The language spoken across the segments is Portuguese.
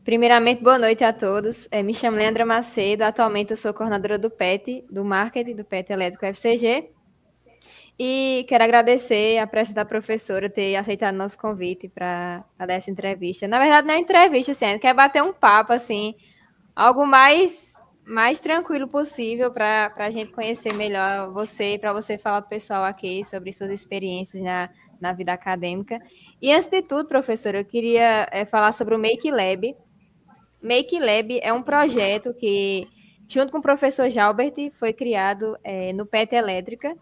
Primeiramente, boa noite a todos. Me chamo Leandra Macedo, atualmente eu sou coordenadora do PET, do Marketing do PET Elétrico FCG, e quero agradecer a presença da professora ter aceitado nosso convite para dar essa entrevista. Na verdade, não é entrevista, assim, a gente quer bater um papo, assim, algo mais tranquilo possível para a gente conhecer melhor você e para você falar para o pessoal aqui sobre suas experiências na vida acadêmica. E antes de tudo, professora, eu queria falar sobre o Make Lab. Make Lab é um projeto que, junto com o professor Jalbert, foi criado no PET Elétrica.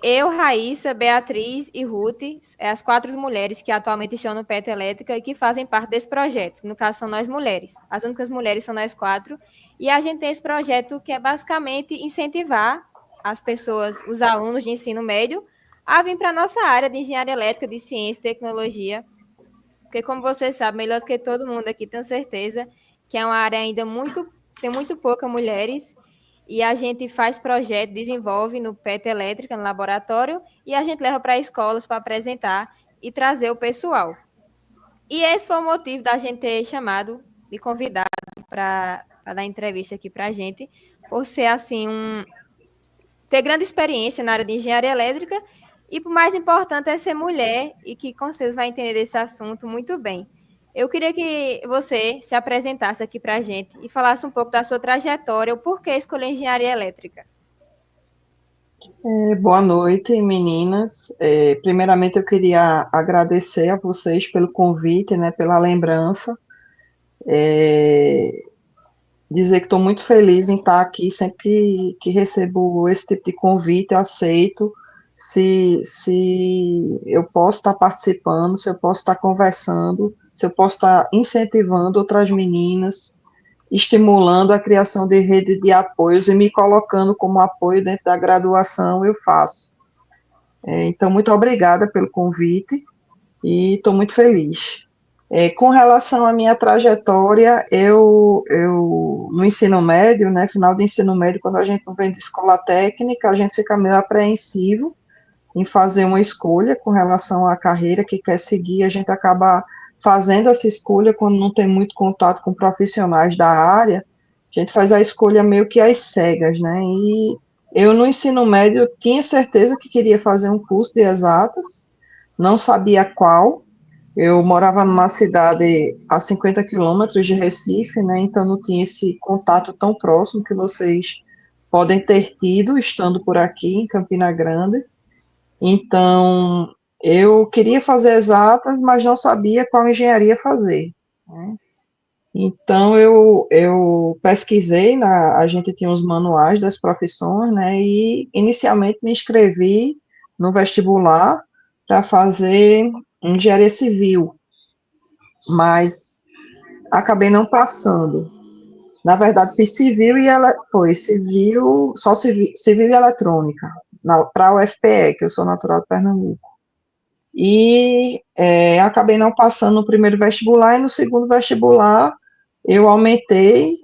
Eu, Raíssa, Beatriz e Ruth, as quatro mulheres que atualmente estão no PET Elétrica e que fazem parte desse projeto. No caso, são nós mulheres. As únicas mulheres são nós quatro. E a gente tem esse projeto que é basicamente incentivar as pessoas, os alunos de ensino médio, a vir para a nossa área de engenharia elétrica, de ciência e tecnologia, porque, como você sabe, melhor do que todo mundo aqui, tenho certeza que é uma área ainda tem muito poucas mulheres, e a gente faz projeto, desenvolve no PET Elétrica, no laboratório, e a gente leva para escolas para apresentar e trazer o pessoal. E esse foi o motivo da gente ter chamado de convidado para dar entrevista aqui para a gente, por ser assim ter grande experiência na área de engenharia elétrica e, o mais importante, é ser mulher e que com certeza vai entender desse assunto muito bem. Eu queria que você se apresentasse aqui para a gente e falasse um pouco da sua trajetória, o porquê escolher engenharia elétrica. Boa noite, meninas. Primeiramente, eu queria agradecer a vocês pelo convite, né, pela lembrança. É, Dizer que estou muito feliz em estar aqui. Sempre que recebo esse tipo de convite, eu aceito. Se eu posso estar participando, se eu posso estar conversando, se eu posso estar incentivando outras meninas, estimulando a criação de rede de apoios e me colocando como apoio dentro da graduação, eu faço. Então, muito obrigada pelo convite e estou muito feliz. Com relação à minha trajetória, no ensino médio, né, final do ensino médio, quando a gente não vem de escola técnica, a gente fica meio apreensivo em fazer uma escolha com relação à carreira que quer seguir, a gente acaba fazendo essa escolha quando não tem muito contato com profissionais da área, a gente faz a escolha meio que às cegas, né? E eu no ensino médio tinha certeza que queria fazer um curso de exatas, não sabia qual. Eu morava numa cidade a 50 quilômetros de Recife, né? Então não tinha esse contato tão próximo que vocês podem ter tido estando por aqui em Campina Grande. Então, eu queria fazer exatas, mas não sabia qual engenharia fazer, né? Então, eu pesquisei, a gente tinha os manuais das profissões, né, e inicialmente me inscrevi no vestibular para fazer engenharia civil, mas acabei não passando. Na verdade, fiz civil e ela foi civil, só civil e eletrônica, para a UFPE, que eu sou natural de Pernambuco. E acabei não passando no primeiro vestibular, e no segundo vestibular eu aumentei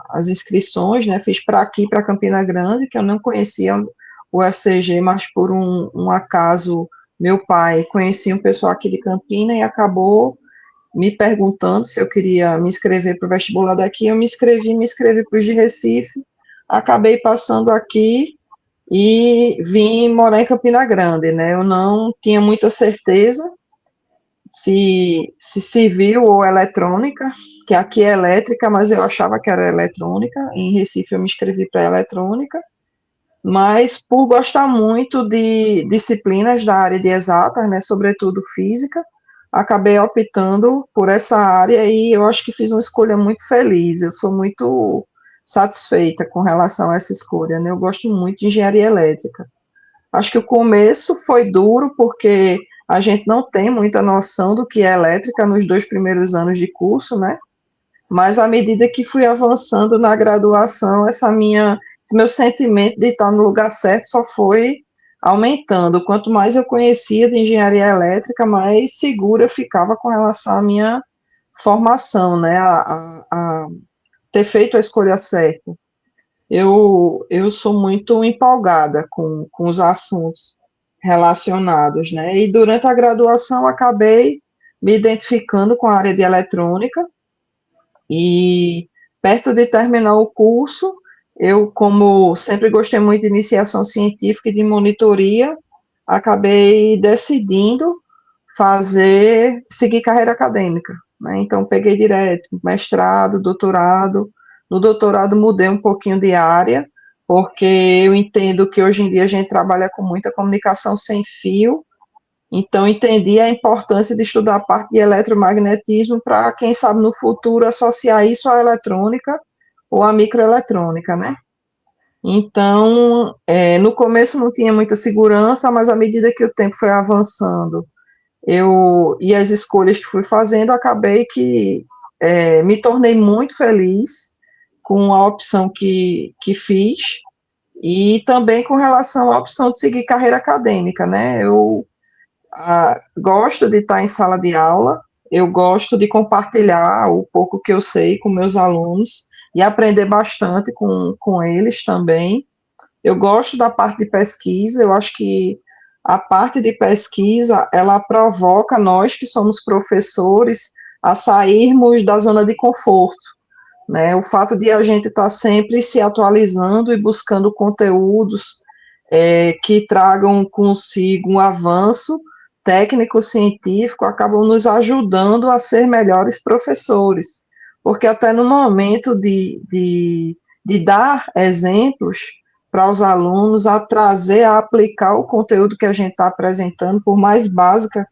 as inscrições, né, fiz para aqui, para Campina Grande, que eu não conhecia o FCG, mas por um acaso, meu pai conhecia um pessoal aqui de Campina e acabou me perguntando se eu queria me inscrever para o vestibular daqui, eu me inscrevi para os de Recife, acabei passando aqui, e vim morar em Campina Grande, né? Eu não tinha muita certeza se civil ou eletrônica, que aqui é elétrica, mas eu achava que era eletrônica. Em Recife eu me inscrevi para eletrônica, mas por gostar muito de disciplinas da área de exatas, né, sobretudo física, acabei optando por essa área e eu acho que fiz uma escolha muito feliz. Eu sou muito satisfeita com relação a essa escolha, né? Eu gosto muito de engenharia elétrica. Acho que o começo foi duro, porque a gente não tem muita noção do que é elétrica nos 2 primeiros anos de curso, né? Mas à medida que fui avançando na graduação, esse meu sentimento de estar no lugar certo só foi aumentando. Quanto mais eu conhecia de engenharia elétrica, mais segura eu ficava com relação à minha formação, né? A ter feito a escolha certa. Eu sou muito empolgada com os assuntos relacionados, né? E durante a graduação acabei me identificando com a área de eletrônica, e perto de terminar o curso, eu, como sempre gostei muito de iniciação científica e de monitoria, acabei decidindo seguir carreira acadêmica, né? Então, peguei direto, mestrado, doutorado. No doutorado, mudei um pouquinho de área, porque eu entendo que hoje em dia a gente trabalha com muita comunicação sem fio, então entendi a importância de estudar a parte de eletromagnetismo para, quem sabe, no futuro associar isso à eletrônica ou à microeletrônica, né? Então, no começo não tinha muita segurança, mas à medida que o tempo foi avançando, e as escolhas que fui fazendo, acabei que me tornei muito feliz com a opção que fiz, e também com relação à opção de seguir carreira acadêmica, né? Eu gosto de estar em sala de aula, eu gosto de compartilhar o pouco que eu sei com meus alunos e aprender bastante com eles também. Eu gosto da parte de pesquisa, eu acho que a parte de pesquisa, ela provoca nós que somos professores a sairmos da zona de conforto, né? O fato de a gente estar sempre se atualizando e buscando conteúdos que tragam consigo um avanço técnico-científico acabam nos ajudando a ser melhores professores, porque até no momento de dar exemplos para os alunos, a trazer, a aplicar o conteúdo que a gente está apresentando, por mais básica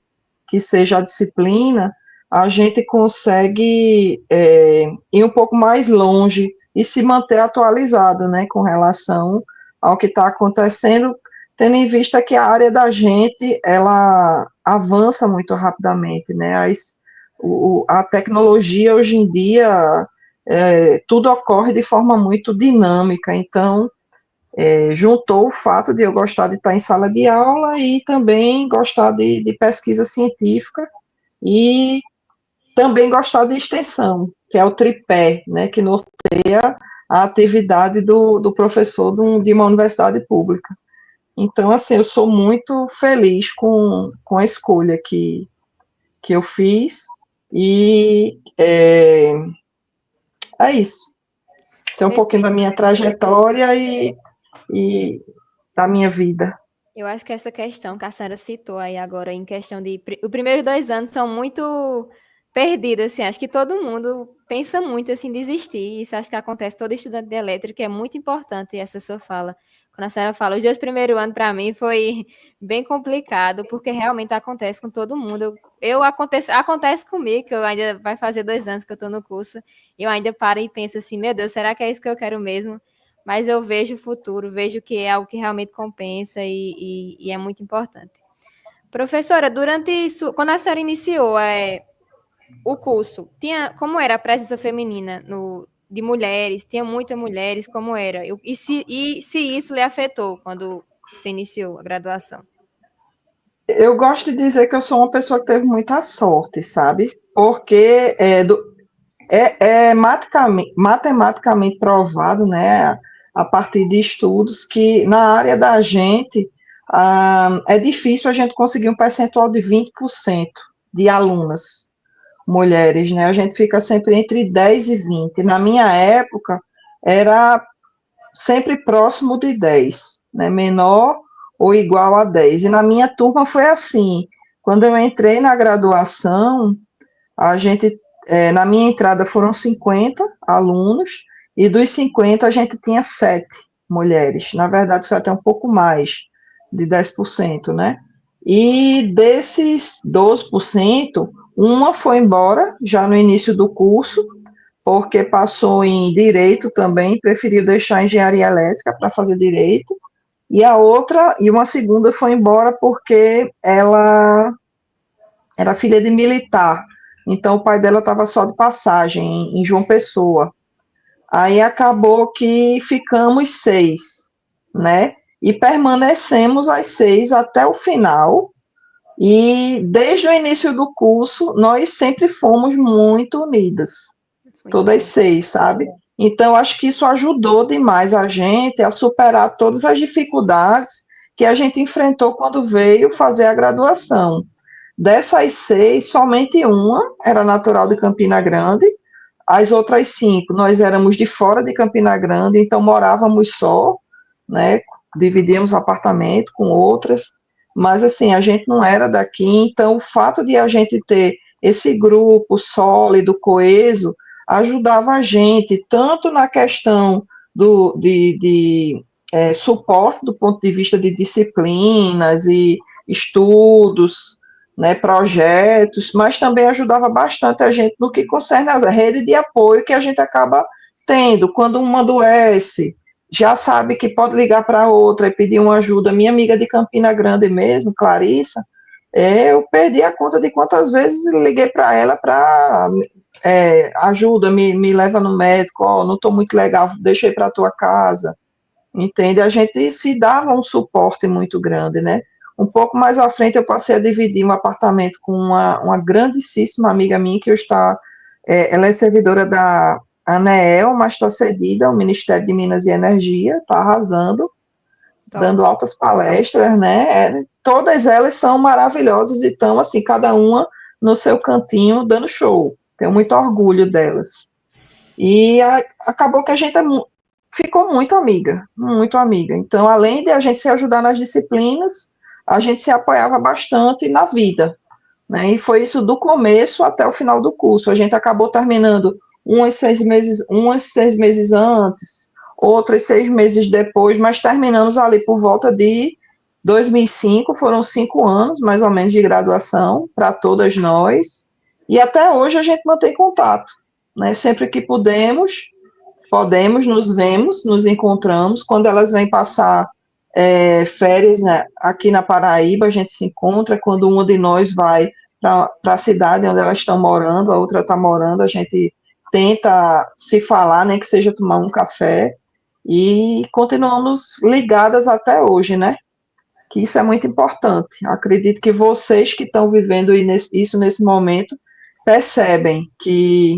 que seja a disciplina, a gente consegue ir um pouco mais longe e se manter atualizado, né, com relação ao que está acontecendo, tendo em vista que a área da gente, ela avança muito rapidamente, né, a tecnologia hoje em dia, tudo ocorre de forma muito dinâmica, então, juntou o fato de eu gostar de estar em sala de aula e também gostar de pesquisa científica e também gostar de extensão, que é o tripé, né, que norteia a atividade do professor de uma universidade pública. Então, assim, eu sou muito feliz com a escolha que eu fiz e é isso. Isso é um pouquinho da minha trajetória e da minha vida. Eu acho que essa questão que a senhora citou aí agora, em questão de. Os primeiros 2 anos são muito perdidos, assim. Acho que todo mundo pensa muito assim, em desistir. Isso acho que acontece todo estudante de elétrica, é muito importante essa sua fala. Quando a senhora fala, os 2 primeiros anos para mim foi bem complicado, porque realmente acontece com todo mundo. Acontece comigo, que eu ainda vai fazer 2 anos que eu estou no curso, e eu ainda paro e penso assim, meu Deus, será que é isso que eu quero mesmo? Mas eu vejo o futuro, vejo que é algo que realmente compensa e é muito importante. Professora, durante isso, quando a senhora iniciou o curso, como era a presença feminina de mulheres? Tinha muitas mulheres, como era? E se isso lhe afetou quando você iniciou a graduação? Eu gosto de dizer que eu sou uma pessoa que teve muita sorte, sabe? Porque é matematicamente provado, né, a partir de estudos, que na área da gente é difícil a gente conseguir um percentual de 20% de alunas mulheres, né? A gente fica sempre entre 10 e 20. Na minha época, era sempre próximo de 10, né? Menor ou igual a 10. E na minha turma foi assim. Quando eu entrei na graduação, a gente, na minha entrada foram 50 alunos, e dos 50 a gente tinha 7 mulheres. Na verdade, foi até um pouco mais de 10%, né? E desses 12%, uma foi embora já no início do curso, porque passou em direito também, preferiu deixar a engenharia elétrica para fazer direito, e uma segunda foi embora porque ela era filha de militar, então o pai dela estava só de passagem em João Pessoa. Aí acabou que ficamos 6, né? E permanecemos as 6 até o final. E desde o início do curso, nós sempre fomos muito unidas, Muito todas bom. 6, sabe? Então, acho que isso ajudou demais a gente a superar todas as dificuldades que a gente enfrentou quando veio fazer a graduação. Dessas 6, somente uma era natural de Campina Grande, as outras 5, nós éramos de fora de Campina Grande, então morávamos só, né, dividíamos apartamento com outras, mas assim, a gente não era daqui, então o fato de a gente ter esse grupo sólido, coeso, ajudava a gente, tanto na questão de suporte do ponto de vista de disciplinas e estudos, né, projetos, mas também ajudava bastante a gente no que concerne a rede de apoio que a gente acaba tendo. Quando uma adoece, já sabe que pode ligar para outra e pedir uma ajuda. Minha amiga de Campina Grande mesmo, Clarissa, eu perdi a conta de quantas vezes liguei para ela para ajuda, me leva no médico, oh, não estou muito legal, deixei para a tua casa, entende? A gente se dava um suporte muito grande, né? Um pouco mais à frente eu passei a dividir um apartamento com uma grandíssima amiga minha que ela é servidora da ANEEL, mas está cedida ao Ministério de Minas e Energia, está arrasando, dando altas palestras, né? Todas elas são maravilhosas e estão, assim, cada uma no seu cantinho, dando show. Tenho muito orgulho delas. E acabou que a gente ficou muito amiga, muito amiga. Então, além de a gente se ajudar nas disciplinas, a gente se apoiava bastante na vida, né? E foi isso do começo até o final do curso. A gente acabou terminando umas 6 meses antes, outras 6 meses depois, mas terminamos ali por volta de 2005, foram 5 anos, mais ou menos, de graduação para todas nós, e até hoje a gente mantém contato, né? Sempre que podemos, nos vemos, nos encontramos. Quando elas vêm passar férias, né, aqui na Paraíba, a gente se encontra. Quando uma de nós vai para a cidade onde elas estão morando, a outra está morando, a gente tenta se falar, nem que seja tomar um café, e continuamos ligadas até hoje, né? Que isso é muito importante. Acredito que vocês que estão vivendo isso nesse momento percebem que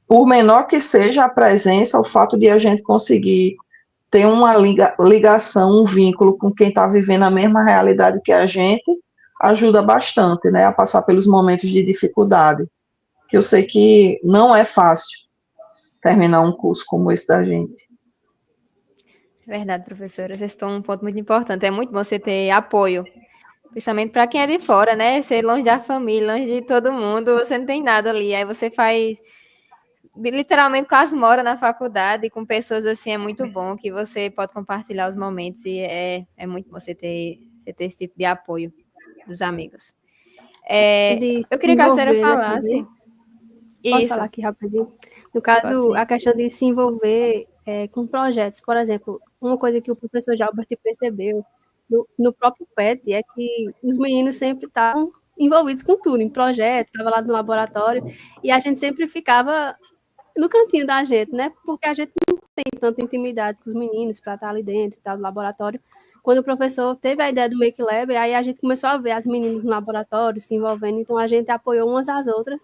por menor que seja a presença, o fato de a gente conseguir ter uma ligação, um vínculo com quem está vivendo a mesma realidade que a gente, ajuda bastante, né, a passar pelos momentos de dificuldade, que eu sei que não é fácil terminar um curso como esse da gente. Verdade, professora. Vocês estão um ponto muito importante. É muito bom você ter apoio, principalmente para quem é de fora, né? Ser longe da família, longe de todo mundo, você não tem nada ali. Aí você faz literalmente quase mora na faculdade, e com pessoas assim é muito bom, que você pode compartilhar os momentos e é muito bom você ter esse tipo de apoio dos amigos. De Eu se queria que a senhora envolver, né, falasse também. Posso isso. falar aqui rapidinho? No Pode caso, sim. a questão de se envolver com projetos. Por exemplo, uma coisa que o professor Jalbert percebeu no próprio PET é que os meninos sempre estavam envolvidos com tudo, em projeto, estava lá no laboratório, e a gente sempre ficava no cantinho da gente, né? Porque a gente não tem tanta intimidade com os meninos para estar ali dentro e tal, do laboratório. Quando o professor teve a ideia do Make Lab, aí a gente começou a ver as meninas no laboratório se envolvendo, então a gente apoiou umas às outras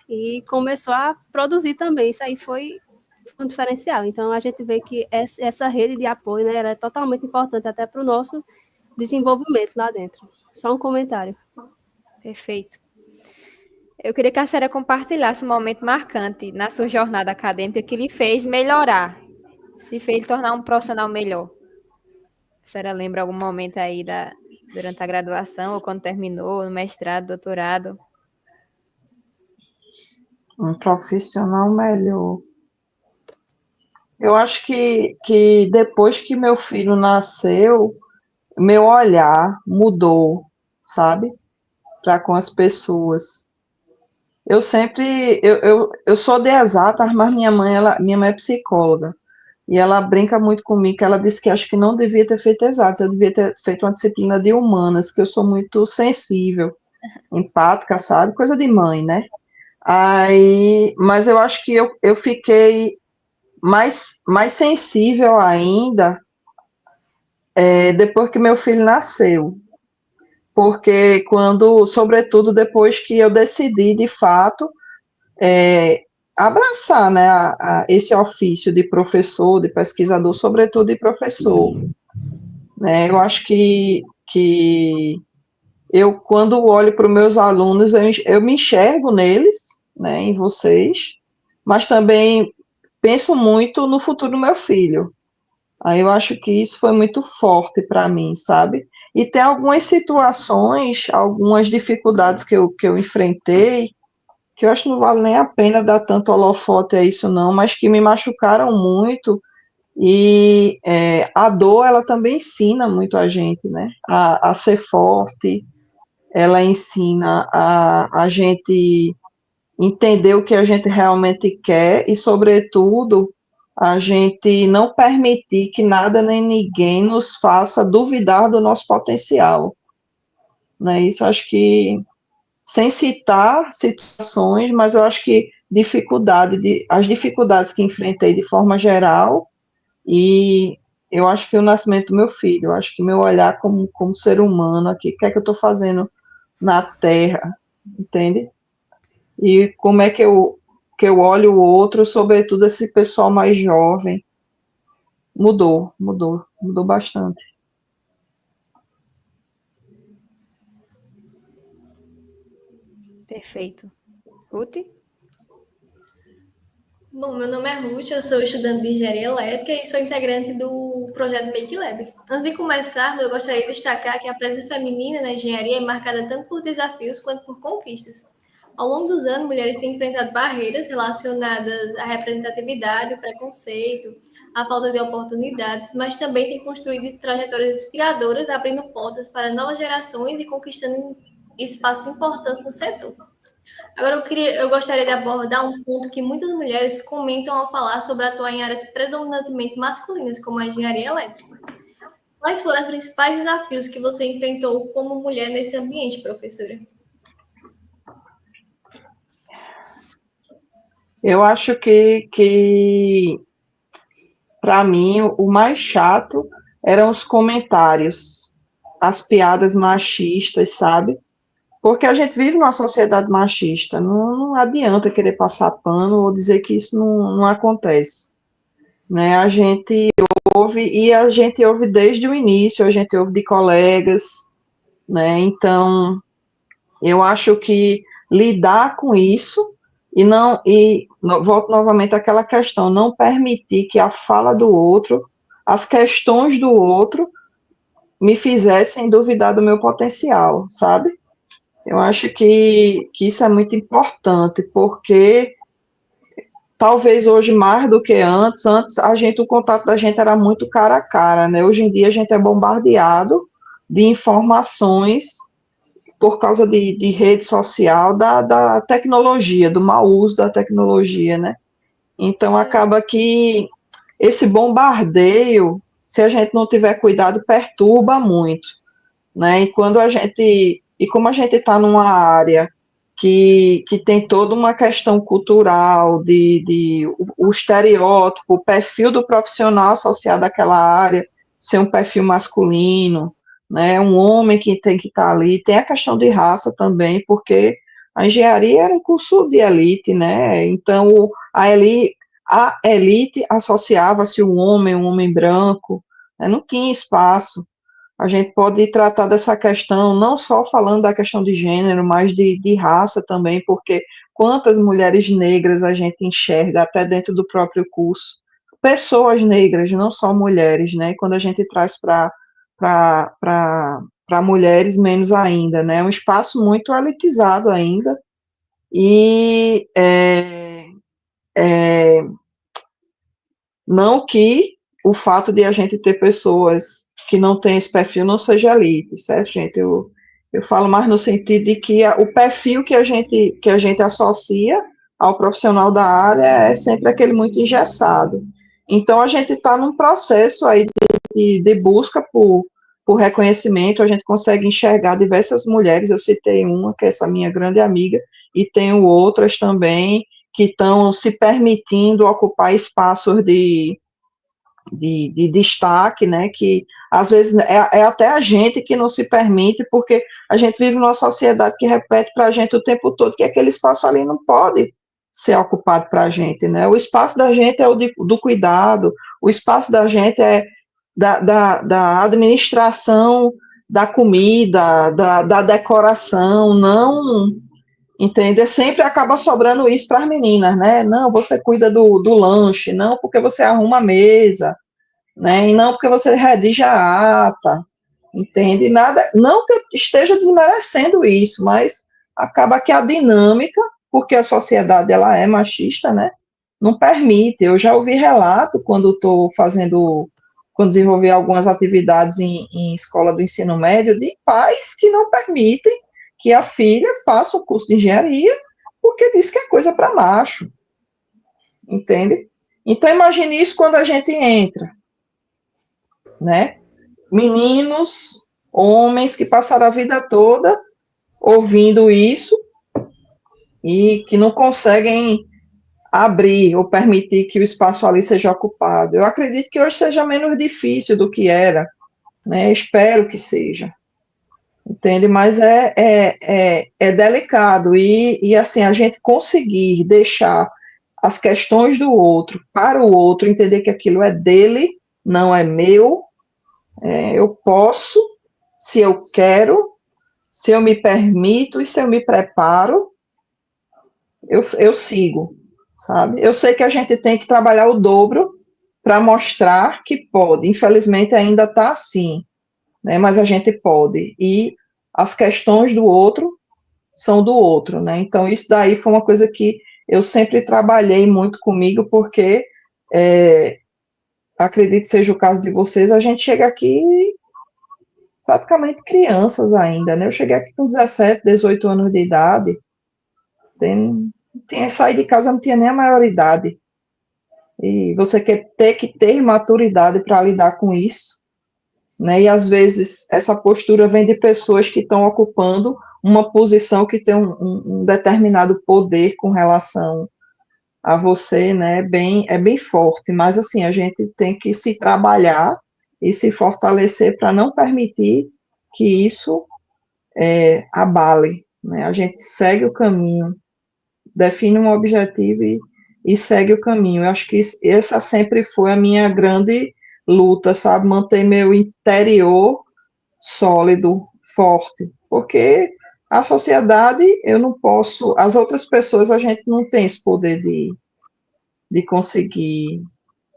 e começou a produzir também. Isso aí foi um diferencial. Então a gente vê que essa rede de apoio, né, ela é totalmente importante até para o nosso desenvolvimento lá dentro. Só um comentário. Perfeito. Eu queria que a senhora compartilhasse um momento marcante na sua jornada acadêmica que lhe fez melhorar, se fez tornar um profissional melhor. A senhora lembra algum momento aí durante a graduação, ou quando terminou, no mestrado, doutorado? Um profissional melhor. Eu acho que depois que meu filho nasceu, meu olhar mudou, sabe? Para com as pessoas. Eu sou de exatas, mas minha mãe é psicóloga. E ela brinca muito comigo, que ela disse que acho que não devia ter feito exatas, eu devia ter feito uma disciplina de humanas, que eu sou muito sensível, empática, sabe? Coisa de mãe, né? Mas eu acho que eu fiquei mais sensível ainda depois que meu filho nasceu. Porque sobretudo depois que eu decidi, de fato, abraçar, né, esse ofício de professor, de pesquisador, sobretudo de professor. Né? Eu acho que eu quando olho para os meus alunos, eu me enxergo neles, né, em vocês, mas também penso muito no futuro do meu filho. Aí eu acho que isso foi muito forte para mim, sabe? E tem algumas situações, algumas dificuldades que eu enfrentei, que eu acho que não vale nem a pena dar tanto holofote a isso não, mas que me machucaram muito, e a dor, ela também ensina muito a gente, né? A ser forte, ela ensina a gente entender o que a gente realmente quer e, sobretudo, a gente não permitir que nada nem ninguém nos faça duvidar do nosso potencial, né? Isso eu acho que, sem citar situações, mas eu acho que as dificuldades que enfrentei de forma geral, e eu acho que o nascimento do meu filho, eu acho que meu olhar como ser humano aqui, o que é que eu estou fazendo na Terra, entende? E como é que eu olho o outro, sobretudo esse pessoal mais jovem, mudou bastante. Perfeito. Ruth? Bom, meu nome é Ruth, eu sou estudante de engenharia elétrica e sou integrante do projeto Make Lab. Antes de começar, eu gostaria de destacar que a presença feminina na engenharia é marcada tanto por desafios quanto por conquistas. Ao longo dos anos, mulheres têm enfrentado barreiras relacionadas à representatividade, o preconceito, a falta de oportunidades, mas também têm construído trajetórias inspiradoras, abrindo portas para novas gerações e conquistando espaços importantes no setor. Agora, eu gostaria de abordar um ponto que muitas mulheres comentam ao falar sobre atuar em áreas predominantemente masculinas, como a engenharia elétrica. Quais foram os principais desafios que você enfrentou como mulher nesse ambiente, professora? Eu acho que para mim, o mais chato eram os comentários, as piadas machistas, sabe? Porque a gente vive numa sociedade machista, não adianta querer passar pano ou dizer que isso não acontece, né? A gente ouve desde o início, a gente ouve de colegas, né? Então, eu acho que lidar com isso volto novamente àquela questão, não permitir que a fala do outro, as questões do outro, me fizessem duvidar do meu potencial, sabe? Eu acho que isso é muito importante, porque talvez hoje mais do que antes o contato da gente era muito cara a cara, né? Hoje em dia a gente é bombardeado de informações por causa de rede social, da tecnologia, do mau uso da tecnologia, né? Então acaba que esse bombardeio, se a gente não tiver cuidado, perturba muito, né? E como a gente está numa área que tem toda uma questão cultural, o estereótipo, o perfil do profissional associado àquela área ser um perfil masculino, né, um homem que tem que estar ali, tem a questão de raça também, porque a engenharia era um curso de elite, né, então a elite associava-se um homem branco, né, não tinha espaço. A gente pode tratar dessa questão, não só falando da questão de gênero, mas de raça também, porque quantas mulheres negras a gente enxerga até dentro do próprio curso, pessoas negras, não só mulheres, né? Quando a gente traz para mulheres, menos ainda, né? É um espaço muito elitizado ainda, e não que o fato de a gente ter pessoas que não têm esse perfil não seja elite, certo, gente? Eu falo mais no sentido de que o perfil que a gente associa ao profissional da área é sempre aquele muito engessado. Então, a gente está num processo aí de busca por reconhecimento, a gente consegue enxergar diversas mulheres, eu citei uma, que é essa minha grande amiga, e tenho outras também, que estão se permitindo ocupar espaços de destaque, né, que às vezes é até a gente que não se permite, porque a gente vive numa sociedade que repete para a gente o tempo todo que aquele espaço ali não pode ser ocupado para a gente, né, o espaço da gente é do cuidado, o espaço da gente é da administração da comida, da decoração, não, entende? Sempre acaba sobrando isso para as meninas, né? Não, você cuida do lanche, não porque você arruma a mesa, né? E não porque você redige a ata, entende? Nada, não que eu esteja desmerecendo isso, mas acaba que a dinâmica, porque a sociedade ela é machista, né? Não permite. Eu já ouvi relato quando estou quando desenvolvi algumas atividades em escola do ensino médio, de pais que não permitem que a filha faça o curso de engenharia, porque diz que é coisa para macho, entende? Então imagine isso quando a gente entra, né? Meninos, homens que passaram a vida toda ouvindo isso e que não conseguem abrir ou permitir que o espaço ali seja ocupado. Eu acredito que hoje seja menos difícil do que era, né? Espero que seja, entende? Mas é delicado e assim, a gente conseguir deixar as questões do outro para o outro, entender que aquilo é dele, não é meu, eu posso, se eu quero, se eu me permito e se eu me preparo, eu sigo, sabe? Eu sei que a gente tem que trabalhar o dobro para mostrar que pode. Infelizmente ainda está assim, né? Mas a gente pode. E as questões do outro são do outro, né? Então isso daí foi uma coisa que eu sempre trabalhei muito comigo, porque acredito que seja o caso de vocês, a gente chega aqui praticamente crianças ainda, né? Eu cheguei aqui com 17, 18 anos de idade, sair de casa não tinha nem a maioridade. E você quer ter que ter maturidade para lidar com isso, né? E às vezes essa postura vem de pessoas que estão ocupando uma posição que tem um determinado poder com relação a você, né? É bem forte, mas assim, a gente tem que se trabalhar e se fortalecer para não permitir que isso abale, né? A gente segue o caminho, define um objetivo e segue o caminho. Eu acho que essa sempre foi a minha grande luta, sabe? Manter meu interior sólido, forte, porque a sociedade, eu não posso, as outras pessoas, a gente não tem esse poder de conseguir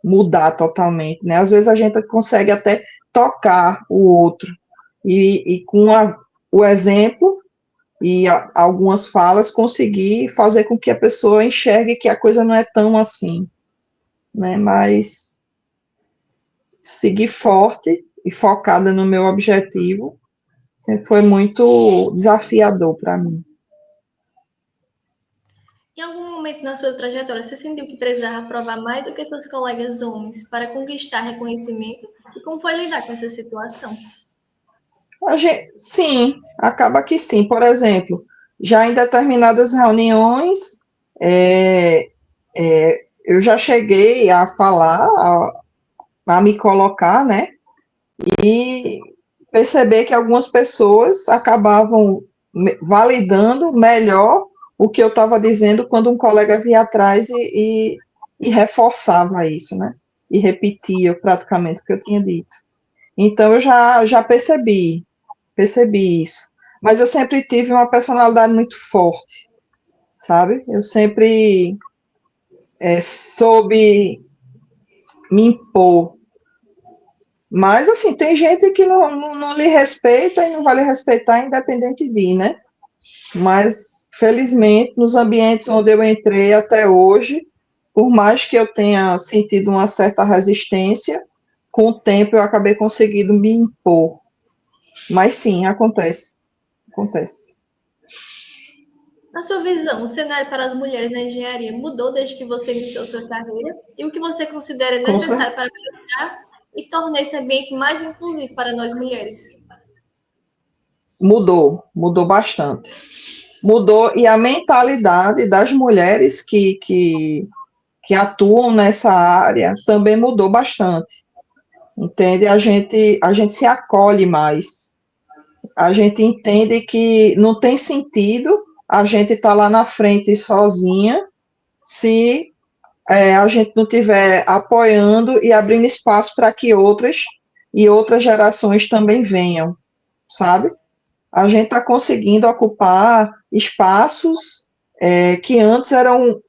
mudar totalmente, né? Às vezes a gente consegue até tocar o outro, e com o exemplo e algumas falas conseguir fazer com que a pessoa enxergue que a coisa não é tão assim, né? Mas seguir forte e focada no meu objetivo sempre foi muito desafiador para mim. Em algum momento na sua trajetória, você sentiu que precisava provar mais do que seus colegas homens para conquistar reconhecimento? E como foi lidar com essa situação? Sim, acaba que sim. Por exemplo, já em determinadas reuniões, eu já cheguei a falar, a me colocar, né? E perceber que algumas pessoas acabavam validando melhor o que eu estava dizendo quando um colega vinha atrás e reforçava isso, né? E repetia praticamente o que eu tinha dito. Então eu já percebi isso. Mas eu sempre tive uma personalidade muito forte, sabe? Eu sempre soube me impor. Mas, assim, tem gente que não lhe respeita e não vai lhe respeitar independente de, né? Mas, felizmente, nos ambientes onde eu entrei até hoje, por mais que eu tenha sentido uma certa resistência, com o tempo eu acabei conseguindo me impor. Mas sim, acontece. Acontece. Na sua visão, o cenário para as mulheres na engenharia mudou desde que você iniciou sua carreira? E o que você considera necessário para melhorar e tornar esse ambiente mais inclusivo para nós mulheres? Mudou bastante. Mudou, e a mentalidade das mulheres que atuam nessa área também mudou bastante. Entende? A gente se acolhe mais. A gente entende que não tem sentido a gente estar lá na frente sozinha se a gente não estiver apoiando e abrindo espaço para que outras gerações também venham. sabe? A gente está conseguindo ocupar espaços que antes eram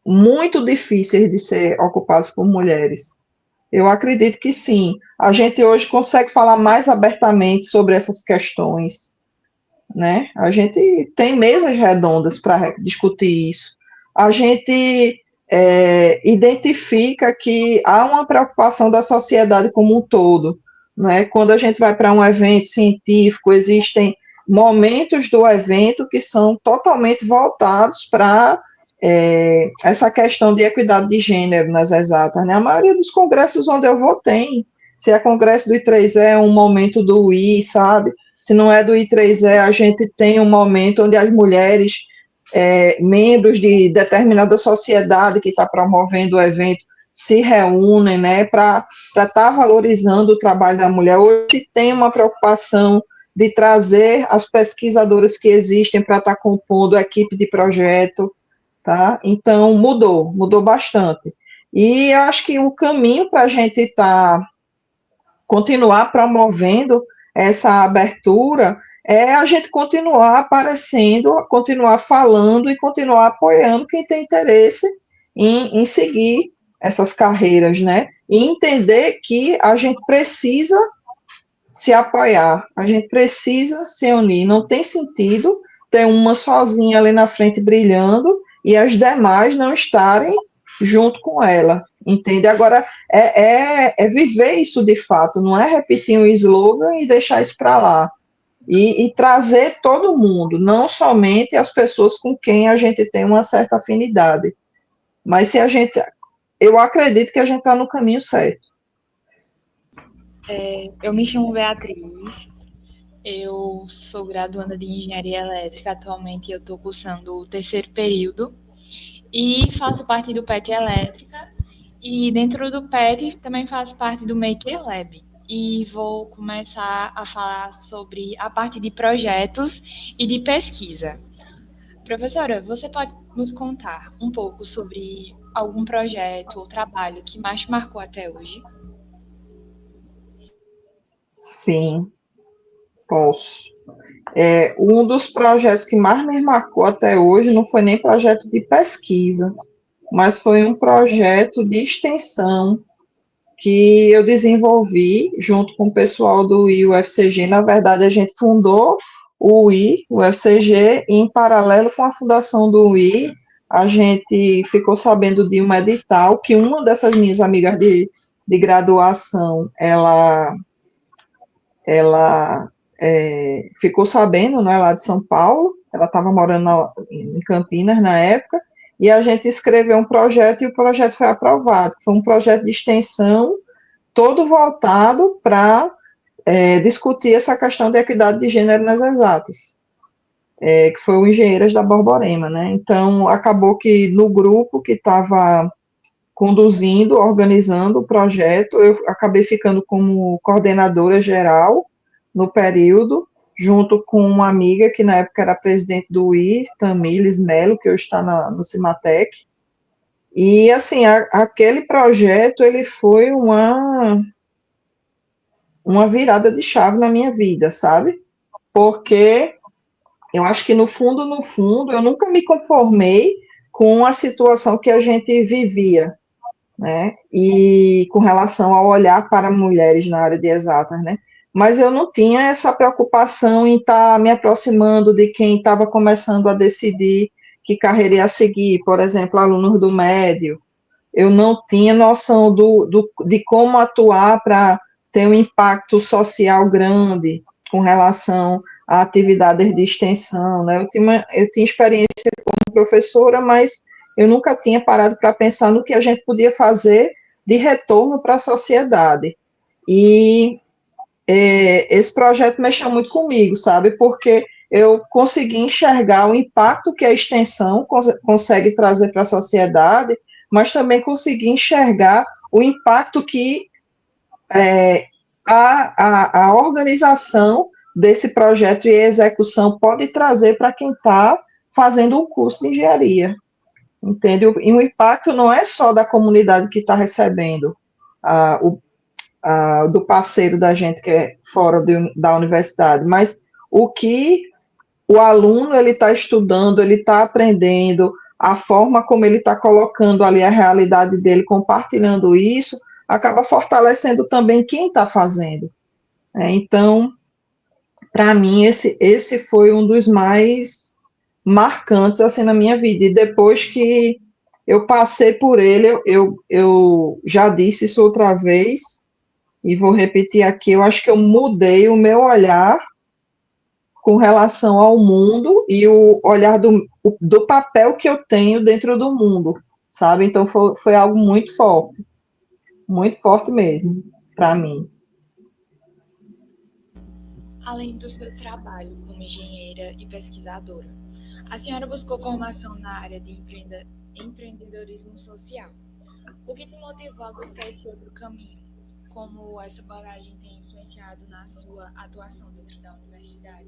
muito difíceis de ser ocupados por mulheres. Eu acredito que sim. A gente hoje consegue falar mais abertamente sobre essas questões, né? A gente tem mesas redondas para discutir isso. A gente identifica que há uma preocupação da sociedade como um todo, né? Quando a gente vai para um evento científico, existem momentos do evento que são totalmente voltados para essa questão de equidade de gênero nas exatas, né? A maioria dos congressos onde eu vou tem. Se é congresso do I3E, é um momento do I, sabe? Se não é do I3E, a gente tem um momento onde as mulheres, membros de determinada sociedade que está promovendo o evento, se reúnem, né, para estar valorizando o trabalho da mulher. Hoje tem uma preocupação de trazer as pesquisadoras que existem para estar compondo a equipe de projeto, tá? Então, mudou bastante. E eu acho que o caminho para a gente continuar promovendo essa abertura é a gente continuar aparecendo, continuar falando e continuar apoiando quem tem interesse em seguir essas carreiras, né? E entender que a gente precisa se apoiar, a gente precisa se unir. Não tem sentido ter uma sozinha ali na frente brilhando e as demais não estarem junto com ela, entende? Agora, é viver isso de fato, não é repetir um slogan e deixar isso para lá. E trazer todo mundo, não somente as pessoas com quem a gente tem uma certa afinidade. Mas se a gente. Eu acredito que a gente está no caminho certo. Eu me chamo Beatriz, eu sou graduanda de Engenharia Elétrica, atualmente eu estou cursando o terceiro período e faço parte do PET Elétrica e dentro do PET também faço parte do Maker Lab e vou começar a falar sobre a parte de projetos e de pesquisa. Professora, você pode nos contar um pouco sobre algum projeto ou trabalho que mais te marcou até hoje? Sim, posso. Um dos projetos que mais me marcou até hoje não foi nem projeto de pesquisa, mas foi um projeto de extensão que eu desenvolvi junto com o pessoal do UFCG. Na verdade, a gente fundou o UFCG, e em paralelo com a fundação do UI, a gente ficou sabendo de um edital que uma dessas minhas amigas de graduação, ela ficou sabendo, né, lá de São Paulo, ela estava morando em Campinas na época, e a gente escreveu um projeto e o projeto foi aprovado. Foi um projeto de extensão todo voltado para discutir essa questão de equidade de gênero nas exatas, que foi o Engenheiras da Borborema, né? Então, acabou que no grupo que estava conduzindo, organizando o projeto, eu acabei ficando como coordenadora geral no período, junto com uma amiga que na época era presidente do UI, Tamílis Melo, que hoje está no Cimatec. E, assim, aquele projeto, ele foi uma virada de chave na minha vida, sabe? Porque eu acho que no fundo, eu nunca me conformei com a situação que a gente vivia, né? E com relação ao olhar para mulheres na área de exatas, né? Mas eu não tinha essa preocupação em estar me aproximando de quem estava começando a decidir que carreira ia seguir, por exemplo, alunos do médio. Eu não tinha noção de como atuar para ter um impacto social grande com relação a atividades de extensão, né? Eu tinha experiência como professora, mas eu nunca tinha parado para pensar no que a gente podia fazer de retorno para a sociedade. E esse projeto mexeu muito comigo, sabe? Porque eu consegui enxergar o impacto que a extensão consegue trazer para a sociedade, mas também consegui enxergar o impacto que a organização desse projeto e a execução pode trazer para quem está fazendo um curso de engenharia, entende? E o impacto não é só da comunidade que está recebendo do parceiro da gente que é fora da universidade, mas o que o aluno ele está estudando, ele está aprendendo, a forma como ele está colocando ali a realidade dele, compartilhando isso, acaba fortalecendo também quem está fazendo. Então, para mim, esse foi um dos mais marcantes assim na minha vida. E depois que eu passei por ele, eu já disse isso outra vez, e vou repetir aqui, eu acho que eu mudei o meu olhar com relação ao mundo e o olhar do papel que eu tenho dentro do mundo, sabe? Então foi algo muito forte mesmo, para mim. Além do seu trabalho como engenheira e pesquisadora, a senhora buscou formação na área de empreendedorismo social. O que te motivou a buscar esse outro caminho? Como essa bagagem tem influenciado na sua atuação dentro da universidade?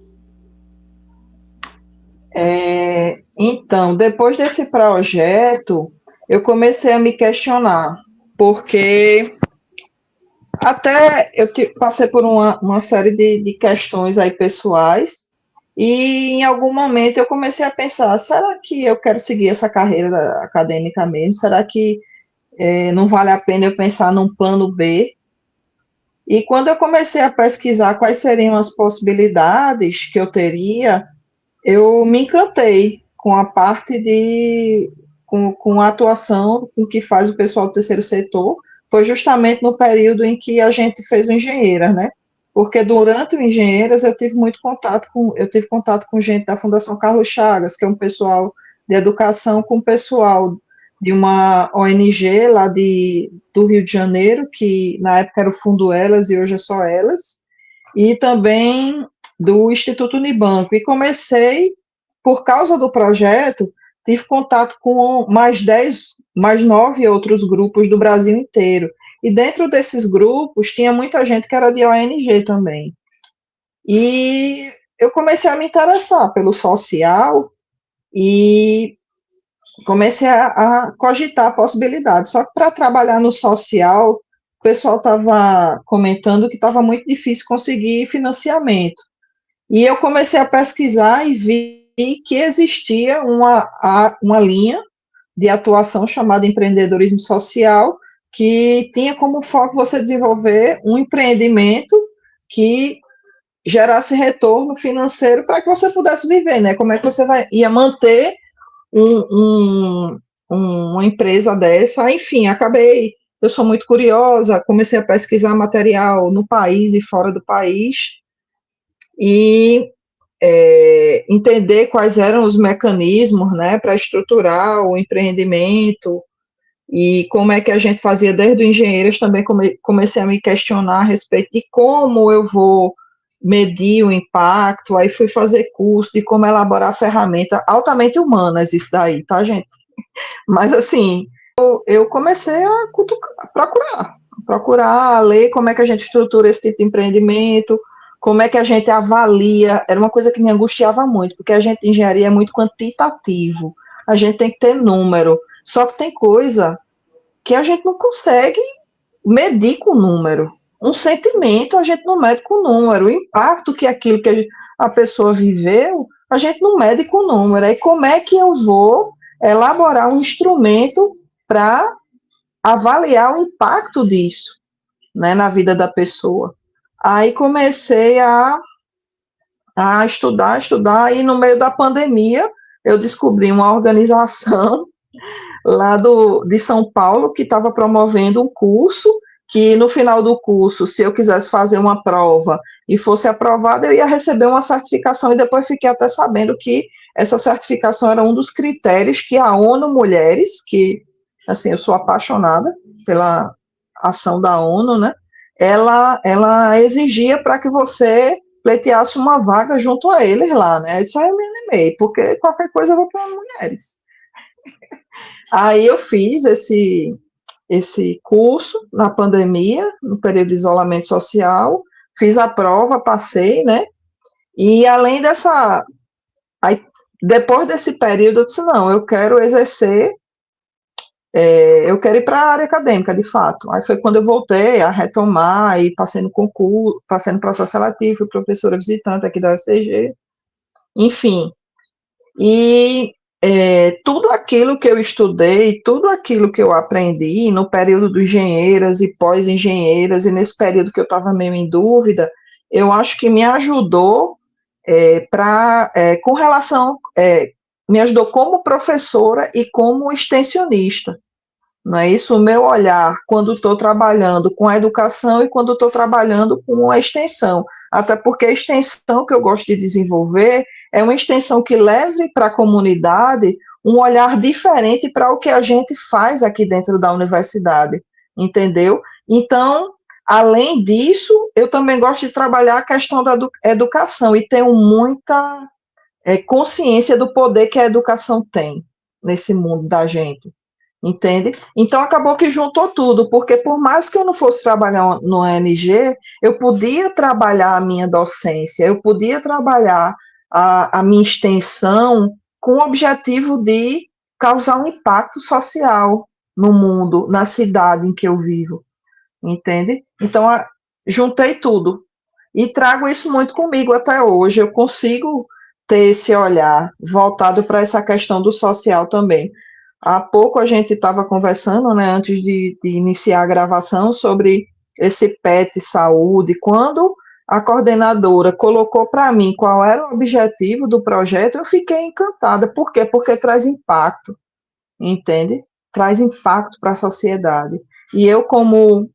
Então, depois desse projeto, eu comecei a me questionar, porque até eu passei por uma série de questões aí pessoais, e em algum momento eu comecei a pensar, será que eu quero seguir essa carreira acadêmica mesmo? Será que não vale a pena eu pensar num plano B? E quando eu comecei a pesquisar quais seriam as possibilidades que eu teria, eu me encantei com a parte com a atuação com que faz o pessoal do terceiro setor. Foi justamente no período em que a gente fez o Engenheiras, né? Porque durante o Engenheiras eu tive contato com gente da Fundação Carlos Chagas, que é um pessoal de educação, com o pessoal de uma ONG lá do Rio de Janeiro, que na época era o Fundo Elas e hoje é só Elas, e também do Instituto Unibanco. E comecei, por causa do projeto, tive contato com mais 9 outros grupos do Brasil inteiro. E dentro desses grupos tinha muita gente que era de ONG também. E eu comecei a me interessar pelo social e comecei a cogitar a possibilidade. Só que para trabalhar no social, o pessoal estava comentando que estava muito difícil conseguir financiamento. E eu comecei a pesquisar e vi que existia uma linha de atuação chamada empreendedorismo social, que tinha como foco você desenvolver um empreendimento que gerasse retorno financeiro para que você pudesse viver, né? Como é que você ia manter um, uma empresa dessa? Enfim, eu sou muito curiosa, comecei a pesquisar material no país e fora do país, e entender quais eram os mecanismos, né, para estruturar o empreendimento, e como é que a gente fazia desde o Engenheiros. Também comecei a me questionar a respeito de como eu vou medir o impacto. Aí fui fazer curso de como elaborar ferramenta altamente humanas, isso daí, tá, gente? Mas, assim, eu comecei a procurar, ler como é que a gente estrutura esse tipo de empreendimento, como é que a gente avalia. Era uma coisa que me angustiava muito, porque a gente de engenharia é muito quantitativo, a gente tem que ter número, só que tem coisa que a gente não consegue medir com número. Um sentimento a gente não mede com número, o impacto que aquilo que a pessoa viveu, a gente não mede com número. Aí como é que eu vou elaborar um instrumento para avaliar o impacto disso, né, na vida da pessoa? Aí comecei a estudar, e no meio da pandemia eu descobri uma organização lá de São Paulo que estava promovendo um curso, que no final do curso, se eu quisesse fazer uma prova e fosse aprovada, eu ia receber uma certificação, e depois fiquei até sabendo que essa certificação era um dos critérios que a ONU Mulheres, que, assim, eu sou apaixonada pela ação da ONU, né, ela exigia para que você pleiteasse uma vaga junto a eles lá, né? Isso aí eu me animei, porque qualquer coisa eu vou para mulheres. Aí eu fiz esse curso na pandemia, no período de isolamento social, fiz a prova, passei, né? E além aí, depois desse período, eu disse, não, eu quero exercer eu quero ir para a área acadêmica, de fato. Aí foi quando eu voltei a retomar e passei no concurso, passei no processo seletivo, fui professora visitante aqui da UFCG, enfim. E tudo aquilo que eu estudei, tudo aquilo que eu aprendi no período do engenheiras e pós-engenheiras, e nesse período que eu estava meio em dúvida, eu acho que me ajudou com relação, me ajudou como professora e como extensionista. Não é isso? O meu olhar quando estou trabalhando com a educação e quando estou trabalhando com a extensão. Até porque a extensão que eu gosto de desenvolver é uma extensão que leve para a comunidade um olhar diferente para o que a gente faz aqui dentro da universidade, entendeu? Então, além disso, eu também gosto de trabalhar a questão da educação e tenho muita consciência do poder que a educação tem nesse mundo da gente. Entende? Então acabou que juntou tudo, porque por mais que eu não fosse trabalhar no ONG, eu podia trabalhar a minha docência, eu podia trabalhar a minha extensão com o objetivo de causar um impacto social no mundo, na cidade em que eu vivo, entende? Então juntei tudo e trago isso muito comigo até hoje. Eu consigo ter esse olhar voltado para essa questão do social também. Há pouco a gente estava conversando, né, antes de iniciar a gravação, sobre esse PET saúde. Quando a coordenadora colocou para mim qual era o objetivo do projeto, eu fiquei encantada. Por quê? Porque traz impacto, entende? Traz impacto para a sociedade. E eu, como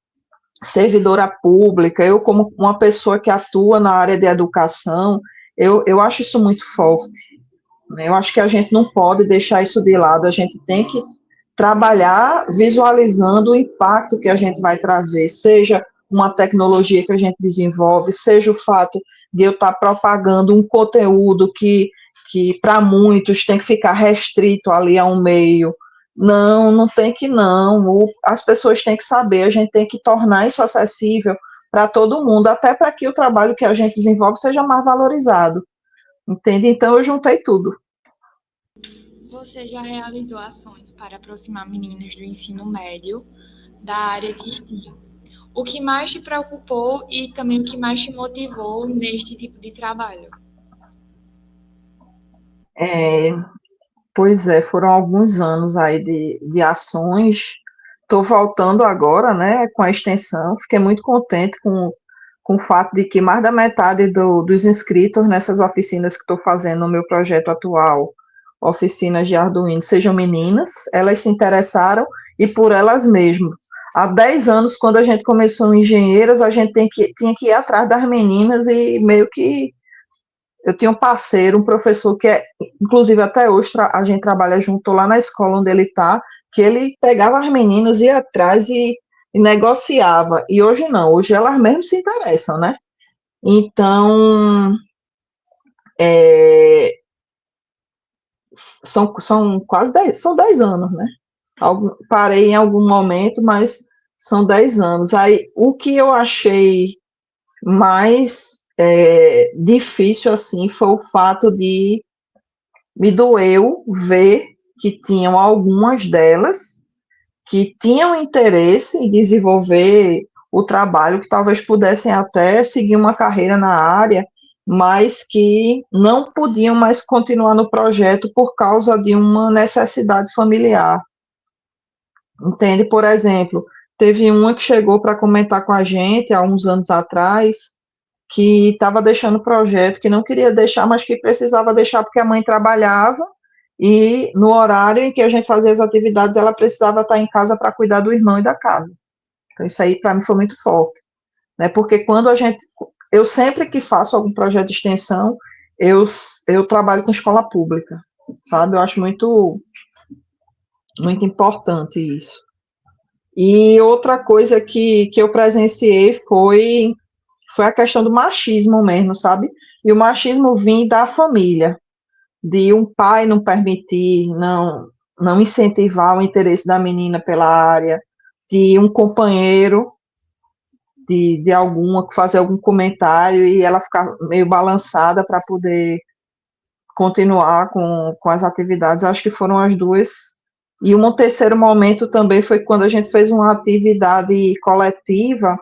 servidora pública, eu, como uma pessoa que atua na área de educação, eu acho isso muito forte. Eu acho que a gente não pode deixar isso de lado, a gente tem que trabalhar visualizando o impacto que a gente vai trazer, seja uma tecnologia que a gente desenvolve, seja o fato de eu estar propagando um conteúdo que para muitos tem que ficar restrito ali a um meio. Não, não tem que não. As pessoas têm que saber, a gente tem que tornar isso acessível para todo mundo, até para que o trabalho que a gente desenvolve seja mais valorizado. Entende? Então eu juntei tudo. Você já realizou ações para aproximar meninos do ensino médio da área de STEAM. O que mais te preocupou e também o que mais te motivou neste tipo de trabalho? Pois é, foram alguns anos aí de ações. Estou voltando agora, né, com a extensão. Fiquei muito contente com o fato de que mais da metade dos inscritos nessas oficinas que estou fazendo no meu projeto atual, oficinas de Arduino, sejam meninas. Elas se interessaram e por elas mesmas. Há 10 anos, quando a gente começou em Engenheiras, a gente tinha que ir atrás das meninas e meio que eu tinha um parceiro, um professor que inclusive até hoje a gente trabalha junto lá na escola onde ele está, que ele pegava as meninas, ia atrás e negociava. E hoje não, hoje elas mesmo se interessam, né? Então, são quase 10, são 10 anos, né? Parei em algum momento, mas são 10 anos. Aí, o que eu achei mais difícil, assim, foi o fato de me doeu ver que tinham algumas delas que tinham interesse em desenvolver o trabalho, que talvez pudessem até seguir uma carreira na área, mas que não podiam mais continuar no projeto por causa de uma necessidade familiar. Entende? Por exemplo, teve uma que chegou para comentar com a gente há uns anos atrás, que estava deixando o projeto, que não queria deixar, mas que precisava deixar porque a mãe trabalhava e no horário em que a gente fazia as atividades, ela precisava estar em casa para cuidar do irmão e da casa. Então, isso aí para mim foi muito forte, né? Porque quando eu sempre que faço algum projeto de extensão, eu trabalho com escola pública, sabe? Eu acho muito, muito importante isso. E outra coisa que eu presenciei foi a questão do machismo mesmo, sabe? E o machismo vinha da família, de um pai não permitir, não incentivar o interesse da menina pela área, de um companheiro de alguma fazer algum comentário e ela ficar meio balançada para poder continuar com as atividades. Eu acho que foram as duas E um terceiro momento também foi quando a gente fez uma atividade coletiva,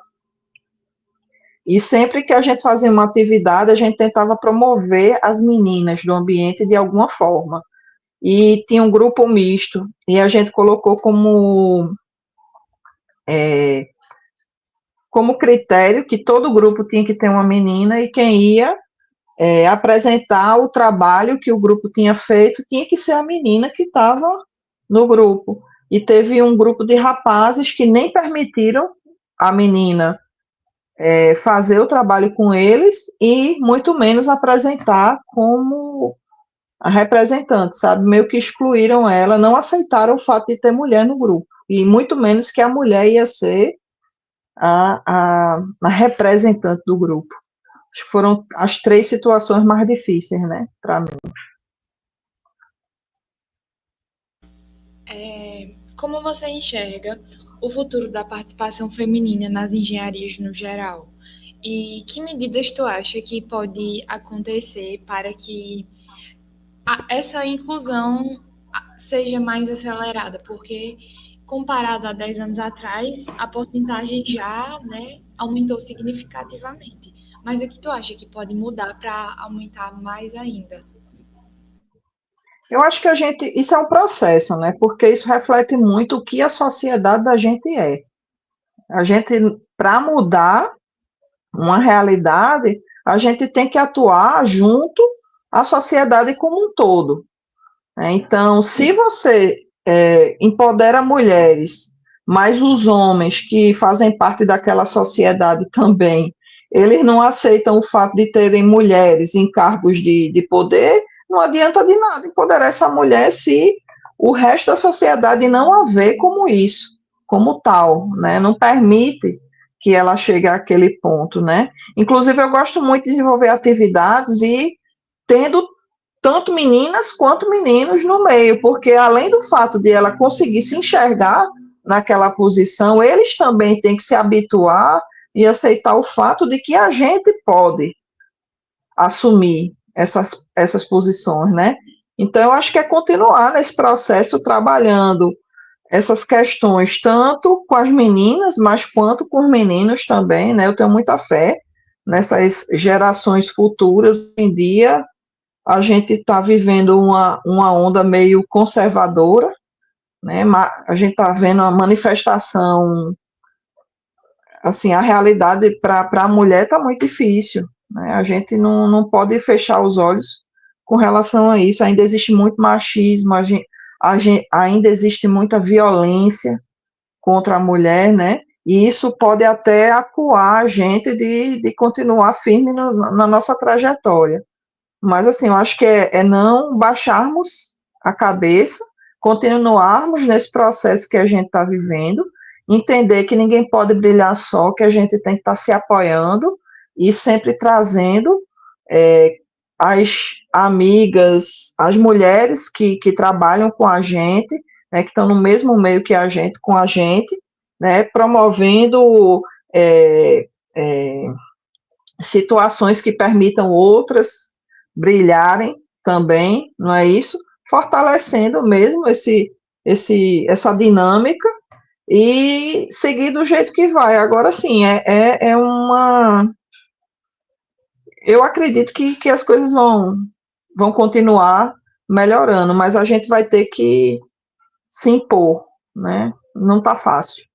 e sempre que a gente fazia uma atividade, a gente tentava promover as meninas do ambiente de alguma forma. E tinha um grupo misto, e a gente colocou como critério que todo grupo tinha que ter uma menina, e quem ia apresentar o trabalho que o grupo tinha feito tinha que ser a menina que estava no grupo. E teve um grupo de rapazes que nem permitiram a menina fazer o trabalho com eles e muito menos apresentar como a representante, sabe? Meio que excluíram ela, não aceitaram o fato de ter mulher no grupo, e muito menos que a mulher ia ser a representante do grupo. Acho que foram as 3 situações mais difíceis, né, para mim. Como você enxerga o futuro da participação feminina nas engenharias no geral? E que medidas tu acha que pode acontecer para que essa inclusão seja mais acelerada? Porque, comparado a 10 anos atrás, a porcentagem já, né, aumentou significativamente. Mas o que tu acha que pode mudar para aumentar mais ainda? Eu acho que isso é um processo, né, porque isso reflete muito o que a sociedade da gente é. A gente, para mudar uma realidade, a gente tem que atuar junto à sociedade como um todo. Né? Então, se você empodera mulheres, mas os homens que fazem parte daquela sociedade também, eles não aceitam o fato de terem mulheres em cargos de poder, não adianta de nada empoderar essa mulher se o resto da sociedade não a vê como isso, como tal, né? Não permite que ela chegue àquele ponto, né? Inclusive, eu gosto muito de desenvolver atividades e tendo tanto meninas quanto meninos no meio, porque além do fato de ela conseguir se enxergar naquela posição, eles também têm que se habituar e aceitar o fato de que a gente pode assumir essas posições, né? Então, eu acho que é continuar nesse processo trabalhando essas questões, tanto com as meninas, mas quanto com os meninos também, né? Eu tenho muita fé nessas gerações futuras. Hoje em dia, a gente está vivendo uma onda meio conservadora, né? A gente está vendo a manifestação, assim, a realidade para a mulher está muito difícil, né? A gente não pode fechar os olhos com relação a isso. Ainda existe muito machismo, ainda existe muita violência contra a mulher, né? E isso pode até acuar a gente de continuar firme na nossa trajetória. Mas, assim, eu acho que é não baixarmos a cabeça, continuarmos nesse processo que a gente está vivendo, entender que ninguém pode brilhar só, que a gente tem que estar se apoiando e sempre trazendo as amigas, as mulheres que trabalham com a gente, né, que estão no mesmo meio que a gente, com a gente, né, promovendo situações que permitam outras brilharem também, não é isso? Fortalecendo mesmo essa dinâmica e seguir do jeito que vai. Agora sim, é uma. Eu acredito que as coisas vão continuar melhorando, mas a gente vai ter que se impor, né? Não está fácil.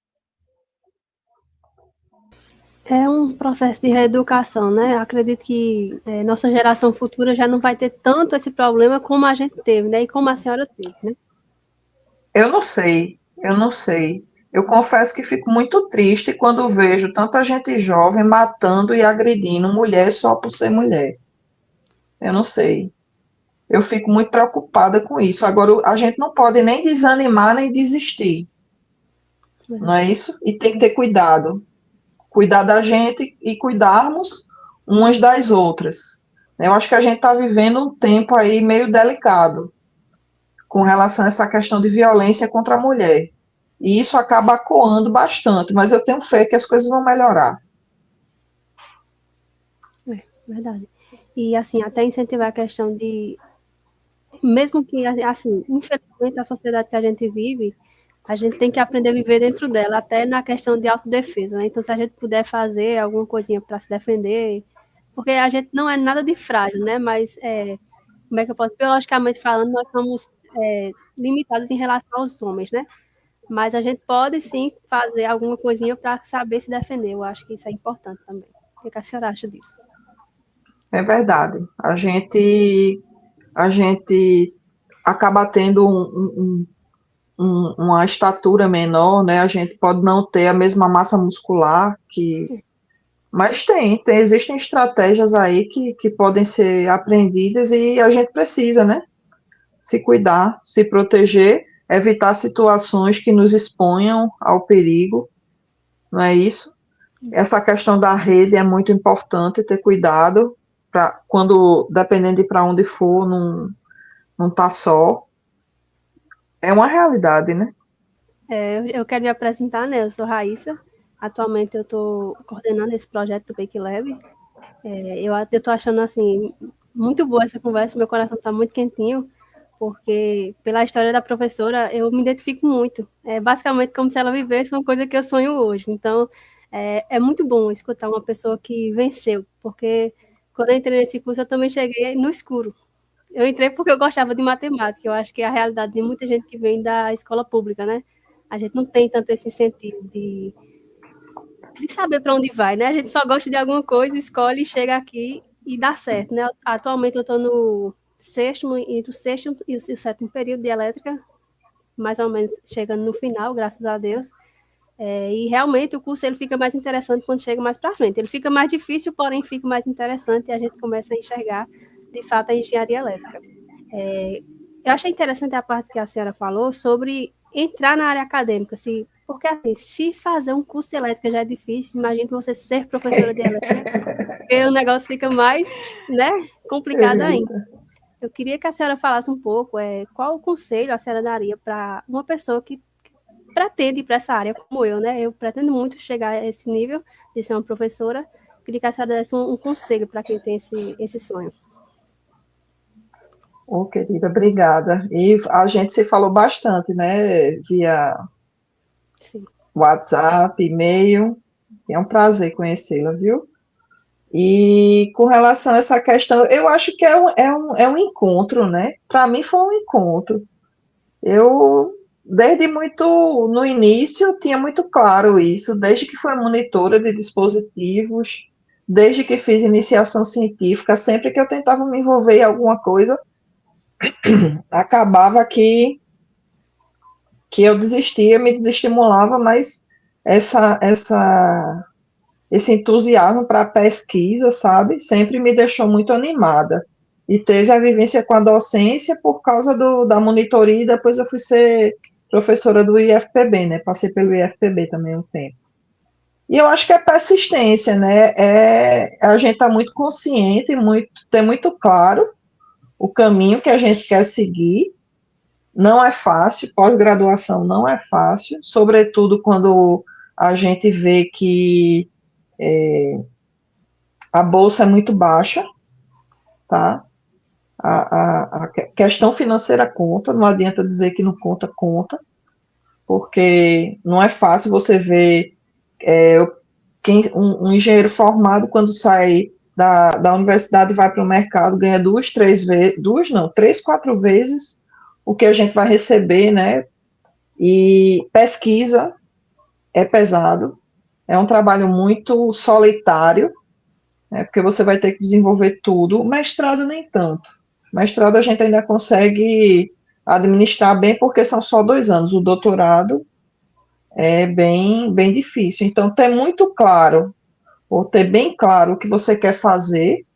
É um processo de reeducação, né? Acredito que nossa geração futura já não vai ter tanto esse problema como a gente teve, né? E como a senhora teve, né? Eu não sei, eu não sei. Eu confesso que fico muito triste quando vejo tanta gente jovem matando e agredindo mulher só por ser mulher. Eu não sei. Eu fico muito preocupada com isso. Agora, a gente não pode nem desanimar nem desistir, não é isso? E tem que ter cuidado. Cuidar da gente e cuidarmos umas das outras. Eu acho que a gente está vivendo um tempo aí meio delicado com relação a essa questão de violência contra a mulher. E isso acaba acuando bastante, mas eu tenho fé que as coisas vão melhorar. É, verdade. E, assim, até incentivar a questão de mesmo que, assim, infelizmente, a sociedade que a gente vive, a gente tem que aprender a viver dentro dela, até na questão de autodefesa, né? Então, se a gente puder fazer alguma coisinha para se defender, porque a gente não é nada de frágil, né? Mas, como é que eu posso, biologicamente falando, nós somos limitados em relação aos homens, né? Mas a gente pode, sim, fazer alguma coisinha para saber se defender. Eu acho que isso é importante também. O que a senhora acha disso? É verdade. A gente acaba tendo uma estatura menor, né? A gente pode não ter a mesma massa muscular mas existem estratégias aí que podem ser aprendidas e a gente precisa, né? Se cuidar, se proteger, evitar situações que nos exponham ao perigo, não é isso? Essa questão da rede é muito importante, ter cuidado para quando, dependendo de para onde for, não tá só. É uma realidade, né? Eu quero me apresentar, né? Eu sou Raíssa. Atualmente eu estou coordenando esse projeto do Bake Lab. Eu estou achando, assim, muito boa essa conversa. Meu coração está muito quentinho, porque pela história da professora eu me identifico muito. É basicamente como se ela vivesse uma coisa que eu sonho hoje. Então, é muito bom escutar uma pessoa que venceu, porque quando eu entrei nesse curso eu também cheguei no escuro. Eu entrei porque eu gostava de matemática. Eu acho que é a realidade de muita gente que vem da escola pública, né? A gente não tem tanto esse incentivo de saber para onde vai, né? A gente só gosta de alguma coisa, escolhe e chega aqui e dá certo, né? Atualmente eu estou no entre o sexto e o sétimo período de elétrica, mais ou menos chegando no final, graças a Deus. E realmente o curso ele fica mais interessante quando chega mais para frente. Ele fica mais difícil, porém fica mais interessante e a gente começa a enxergar, de fato, a engenharia elétrica. Eu achei interessante a parte que a senhora falou sobre entrar na área acadêmica, porque assim, se fazer um curso de elétrica já é difícil, imagine você ser professora de elétrica, porque o negócio fica mais, né, complicado ainda. Eu queria que a senhora falasse um pouco qual o conselho a senhora daria para uma pessoa que pretende ir para essa área, como eu, né? Eu pretendo muito chegar a esse nível de ser uma professora. Queria que a senhora desse um conselho para quem tem esse sonho. Ô, querida, obrigada. E a gente se falou bastante, né? Via Sim. WhatsApp, e-mail. É um prazer conhecê-la, viu? E com relação a essa questão, eu acho que é um encontro, né? Para mim foi um encontro. Eu, desde muito no início, tinha muito claro isso, desde que fui monitora de dispositivos, desde que fiz iniciação científica, sempre que eu tentava me envolver em alguma coisa, acabava que eu desistia, me desestimulava, mas esse entusiasmo para a pesquisa, sabe, sempre me deixou muito animada. E teve a vivência com a docência por causa da monitoria, e depois eu fui ser professora do IFPB, né, passei pelo IFPB também um tempo. E eu acho que é persistência, né, a gente está muito consciente, tem muito claro o caminho que a gente quer seguir. Não é fácil, pós-graduação não é fácil, sobretudo quando a gente vê que a bolsa é muito baixa, tá? A questão financeira conta, não adianta dizer que não conta, conta, porque não é fácil você ver um engenheiro formado, quando sai da universidade e vai para o mercado, ganha três, quatro vezes o que a gente vai receber, né? E pesquisa é pesado, é um trabalho muito solitário, né, porque você vai ter que desenvolver tudo. O mestrado, nem tanto. O mestrado a gente ainda consegue administrar bem, porque são só 2 anos. O doutorado é bem, bem difícil. Então, ter muito claro, ou ter bem claro o que você quer fazer,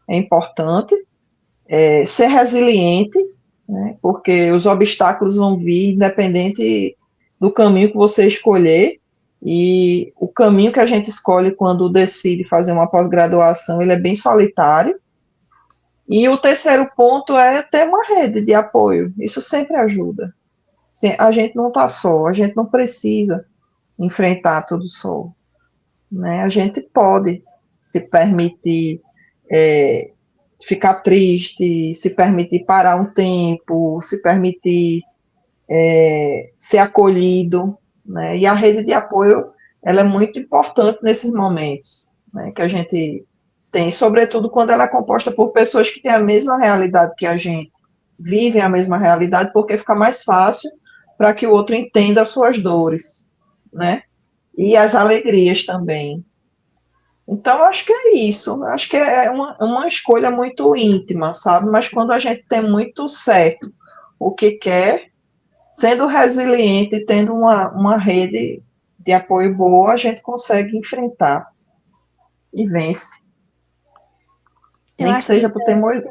é importante. Ser resiliente, né, porque os obstáculos vão vir, independente do caminho que você escolher. E o caminho que a gente escolhe quando decide fazer uma pós-graduação, ele é bem solitário. E o terceiro ponto é ter uma rede de apoio. Isso sempre ajuda. A gente não está só, a gente não precisa enfrentar tudo só, né? A gente pode se permitir ficar triste, se permitir parar um tempo, se permitir ser acolhido, né? E a rede de apoio, ela é muito importante nesses momentos, né, que a gente tem, sobretudo quando ela é composta por pessoas que têm a mesma realidade que a gente, vivem a mesma realidade, porque fica mais fácil para que o outro entenda as suas dores, né? E as alegrias também. Então, eu acho que é isso. Eu acho que é uma escolha muito íntima, sabe? Mas quando a gente tem muito certo o que quer, sendo resiliente e tendo uma rede de apoio boa, a gente consegue enfrentar e vence. Eu Nem que acho que seja por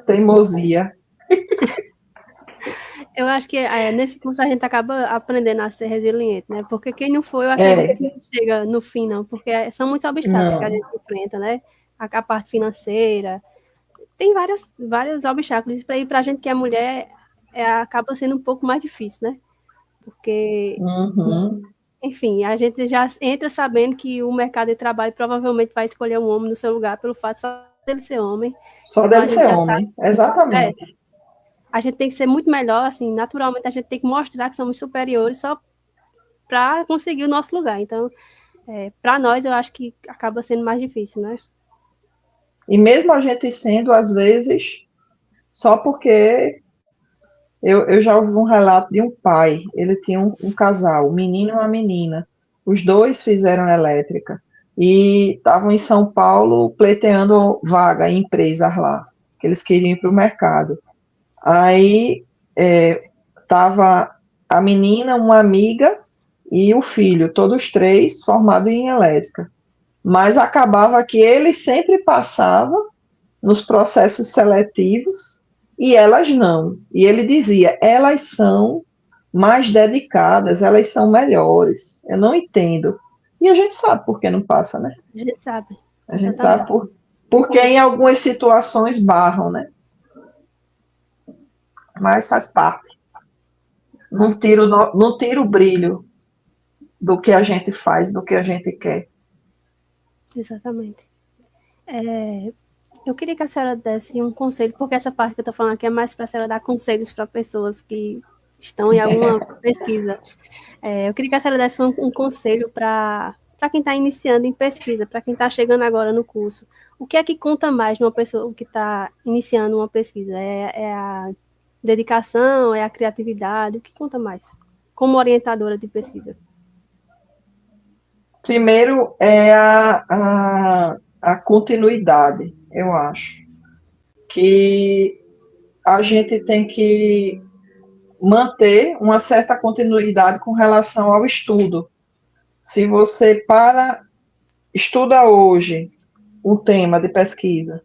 teimosia. Eu acho que nesse curso a gente acaba aprendendo a ser resiliente, né? Porque quem não foi, eu acredito É, que não chega no fim, não, porque são muitos obstáculos que a não. gente enfrenta, né? A parte financeira, tem vários obstáculos. Para ir para a gente que é mulher, acaba sendo um pouco mais difícil, né? Porque, Uhum. enfim, a gente já entra sabendo que o mercado de trabalho provavelmente vai escolher um homem no seu lugar pelo fato só dele ser homem. Só Então a deve gente ser já sabe. homem, exatamente. A gente tem que ser muito melhor, assim, naturalmente a gente tem que mostrar que somos superiores só para conseguir o nosso lugar. Então, para nós, eu acho que acaba sendo mais difícil, né? E mesmo a gente sendo, às vezes, só porque eu já ouvi um relato de um pai, ele tinha um casal, um menino e uma menina, os dois fizeram elétrica, e estavam em São Paulo pleiteando vaga em empresas lá, que eles queriam ir para o mercado. Aí estava a menina, uma amiga e o filho, todos três formados em elétrica. Mas acabava que ele sempre passava nos processos seletivos e elas não. E ele dizia, elas são mais dedicadas, elas são melhores. Eu não entendo. E a gente sabe por que não passa, né? A gente sabe, A gente sabe exatamente. porque em algumas situações barram, né? Mas faz parte. Não tira o brilho do que a gente faz, do que a gente quer. Exatamente. Eu queria que a senhora desse um conselho, porque essa parte que eu estou falando aqui é mais para a senhora dar conselhos para pessoas que estão em alguma pesquisa. Eu queria que a senhora desse um conselho para quem está iniciando em pesquisa, para quem está chegando agora no curso. O que é que conta mais numa pessoa que está iniciando uma pesquisa? É a dedicação, é a criatividade? O que conta mais? Como orientadora de pesquisa. Primeiro é a continuidade, eu acho. Que a gente tem que manter uma certa continuidade com relação ao estudo. Se você estuda hoje um tema de pesquisa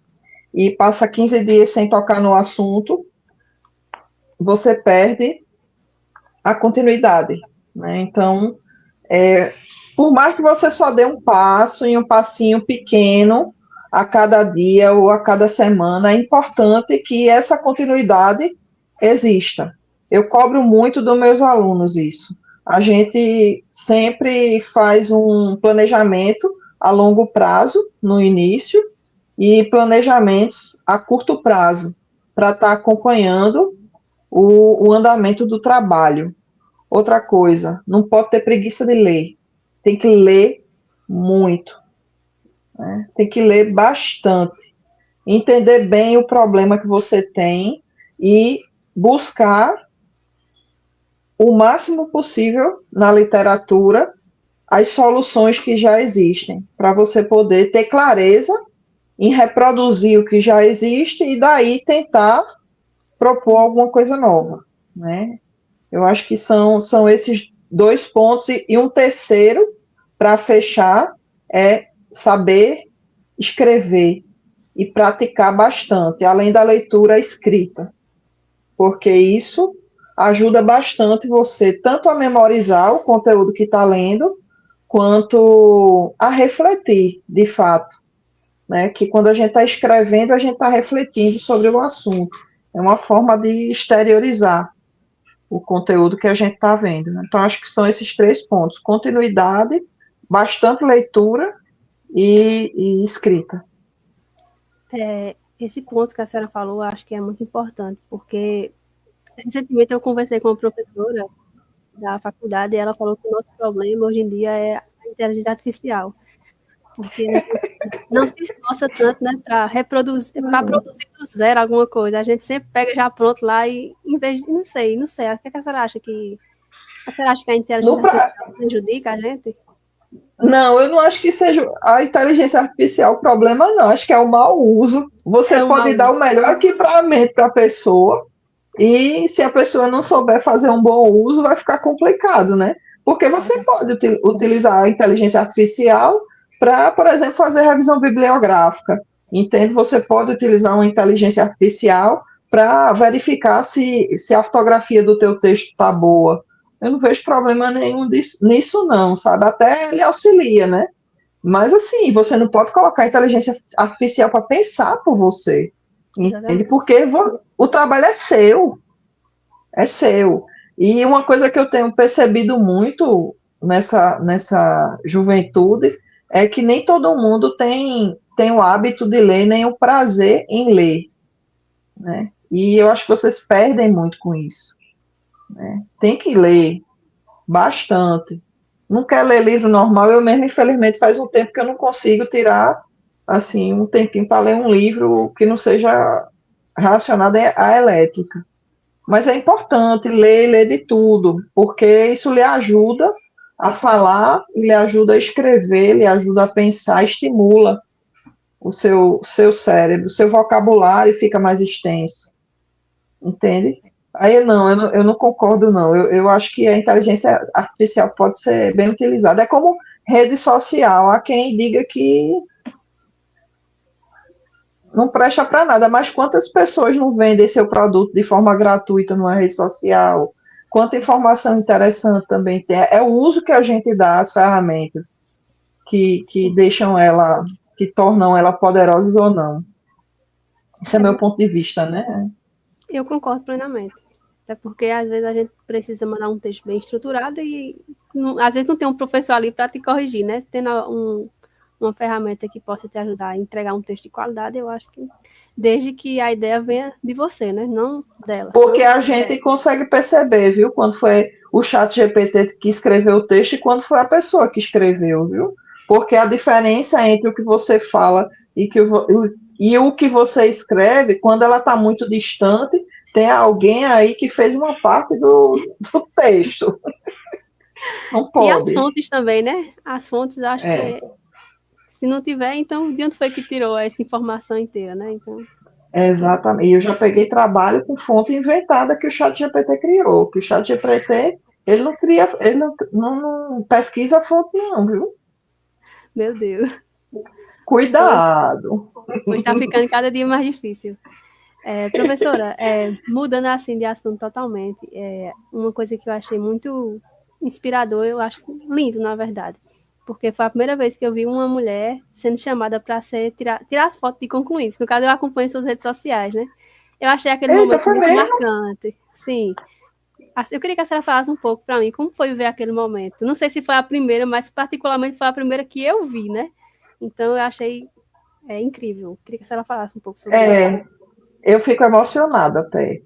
e passa 15 dias sem tocar no assunto, você perde a continuidade, né? Então, por mais que você só dê um passo e um passinho pequeno a cada dia ou a cada semana, é importante que essa continuidade exista. Eu cobro muito dos meus alunos isso. A gente sempre faz um planejamento a longo prazo no início e planejamentos a curto prazo para estar acompanhando o andamento do trabalho. Outra coisa, não pode ter preguiça de ler. Tem que ler muito, né? Tem que ler bastante. Entender bem o problema que você tem e buscar o máximo possível na literatura as soluções que já existem, para você poder ter clareza em reproduzir o que já existe e daí tentar propor alguma coisa nova, né? Eu acho que são esses dois pontos e um terceiro para fechar é saber escrever e praticar bastante, além da leitura escrita, porque isso ajuda bastante você tanto a memorizar o conteúdo que está lendo, quanto a refletir, de fato, né? Que quando a gente está escrevendo, a gente está refletindo sobre o assunto. É uma forma de exteriorizar o conteúdo que a gente está vendo, né? Então, acho que são esses três pontos: continuidade, bastante leitura e escrita. esse ponto que a senhora falou, eu acho que é muito importante, porque recentemente eu conversei com uma professora da faculdade e ela falou que o nosso problema hoje em dia é a inteligência artificial, porque a gente não se esforça tanto, né, para produzir do zero alguma coisa. A gente sempre pega já pronto lá e, em vez de, não sei. O que a senhora acha que... A senhora acha que a inteligência artificial prejudica a gente? Não, eu não acho que seja a inteligência artificial o problema, não. Acho que é o mau uso. Você pode dar o melhor equipamento para a pessoa, e se a pessoa não souber fazer um bom uso, vai ficar complicado, né? Porque você pode utilizar a inteligência artificial para, por exemplo, fazer revisão bibliográfica. Entende? Você pode utilizar uma inteligência artificial para verificar se a ortografia do teu texto está boa. Eu não vejo problema nenhum nisso, não, sabe? Até ele auxilia, né? Mas, assim, você não pode colocar a inteligência artificial para pensar por você. Entende? Porque o trabalho é seu. É seu. E uma coisa que eu tenho percebido muito nessa juventude é que nem todo mundo tem o hábito de ler, nem o prazer em ler, né? E eu acho que vocês perdem muito com isso, né? Tem que ler bastante. Não quer ler livro normal, eu mesmo, infelizmente, faz um tempo que eu não consigo tirar, assim, um tempinho para ler um livro que não seja relacionado à elétrica. Mas é importante ler de tudo, porque isso lhe ajuda a falar, lhe ajuda a escrever, lhe ajuda a pensar, estimula o seu cérebro, o seu vocabulário fica mais extenso, entende? Aí eu não concordo, não. Eu acho que a inteligência artificial pode ser bem utilizada. É como rede social, há quem diga que não presta para nada, mas quantas pessoas não vendem seu produto de forma gratuita numa rede social? Quanta informação interessante também tem. É o uso que a gente dá às ferramentas que deixam ela, que tornam ela poderosas ou não. Esse é meu ponto de vista, né? Eu concordo plenamente. Até porque às vezes a gente precisa mandar um texto bem estruturado e às vezes não tem um professor ali para te corrigir, né? Tendo uma ferramenta que possa te ajudar a entregar um texto de qualidade, eu acho que desde que a ideia venha de você, né? Não dela. Porque a gente consegue perceber, viu? Quando foi o chat GPT que escreveu o texto e quando foi a pessoa que escreveu, viu? Porque a diferença entre o que você fala e o que você escreve, quando ela está muito distante, tem alguém aí que fez uma parte do texto. Não pode. E as fontes também, né? As fontes, acho que se não tiver, então de onde foi que tirou essa informação inteira, né? Então... Exatamente. E eu já peguei trabalho com fonte inventada que o chat GPT criou, que o chat GPT, ele não cria, ele não pesquisa a fonte não, viu? Meu Deus. Cuidado. Pois está ficando cada dia mais difícil. Professora, mudando assim de assunto totalmente, uma coisa que eu achei muito inspirador, eu acho lindo, na verdade, porque foi a primeira vez que eu vi uma mulher sendo chamada para tirar as fotos de concluintes. No caso, eu acompanho suas redes sociais, né? Eu achei aquele momento muito marcante. Sim. Eu queria que a senhora falasse um pouco para mim como foi ver aquele momento. Não sei se foi a primeira, mas particularmente foi a primeira que eu vi, né? Então eu achei incrível. Queria que a senhora falasse um pouco sobre isso. Eu fico emocionada até.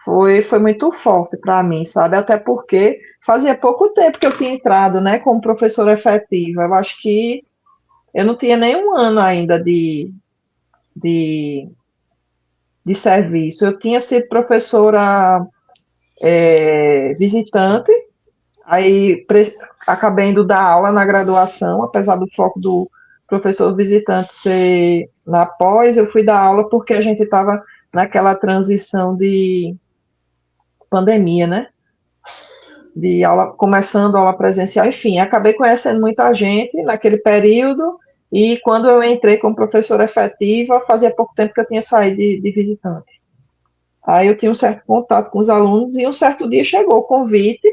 Foi muito forte para mim, sabe? Até porque fazia pouco tempo que eu tinha entrado, né, como professora efetiva. Eu acho que eu não tinha nem um ano ainda de serviço. Eu tinha sido professora visitante, aí acabei indo dar aula na graduação, apesar do foco do professor visitante ser na pós, eu fui dar aula porque a gente estava naquela transição de pandemia, né? De aula, começando a aula presencial, enfim, acabei conhecendo muita gente naquele período, e quando eu entrei como professora efetiva, fazia pouco tempo que eu tinha saído de visitante. Aí eu tinha um certo contato com os alunos, e um certo dia chegou o convite,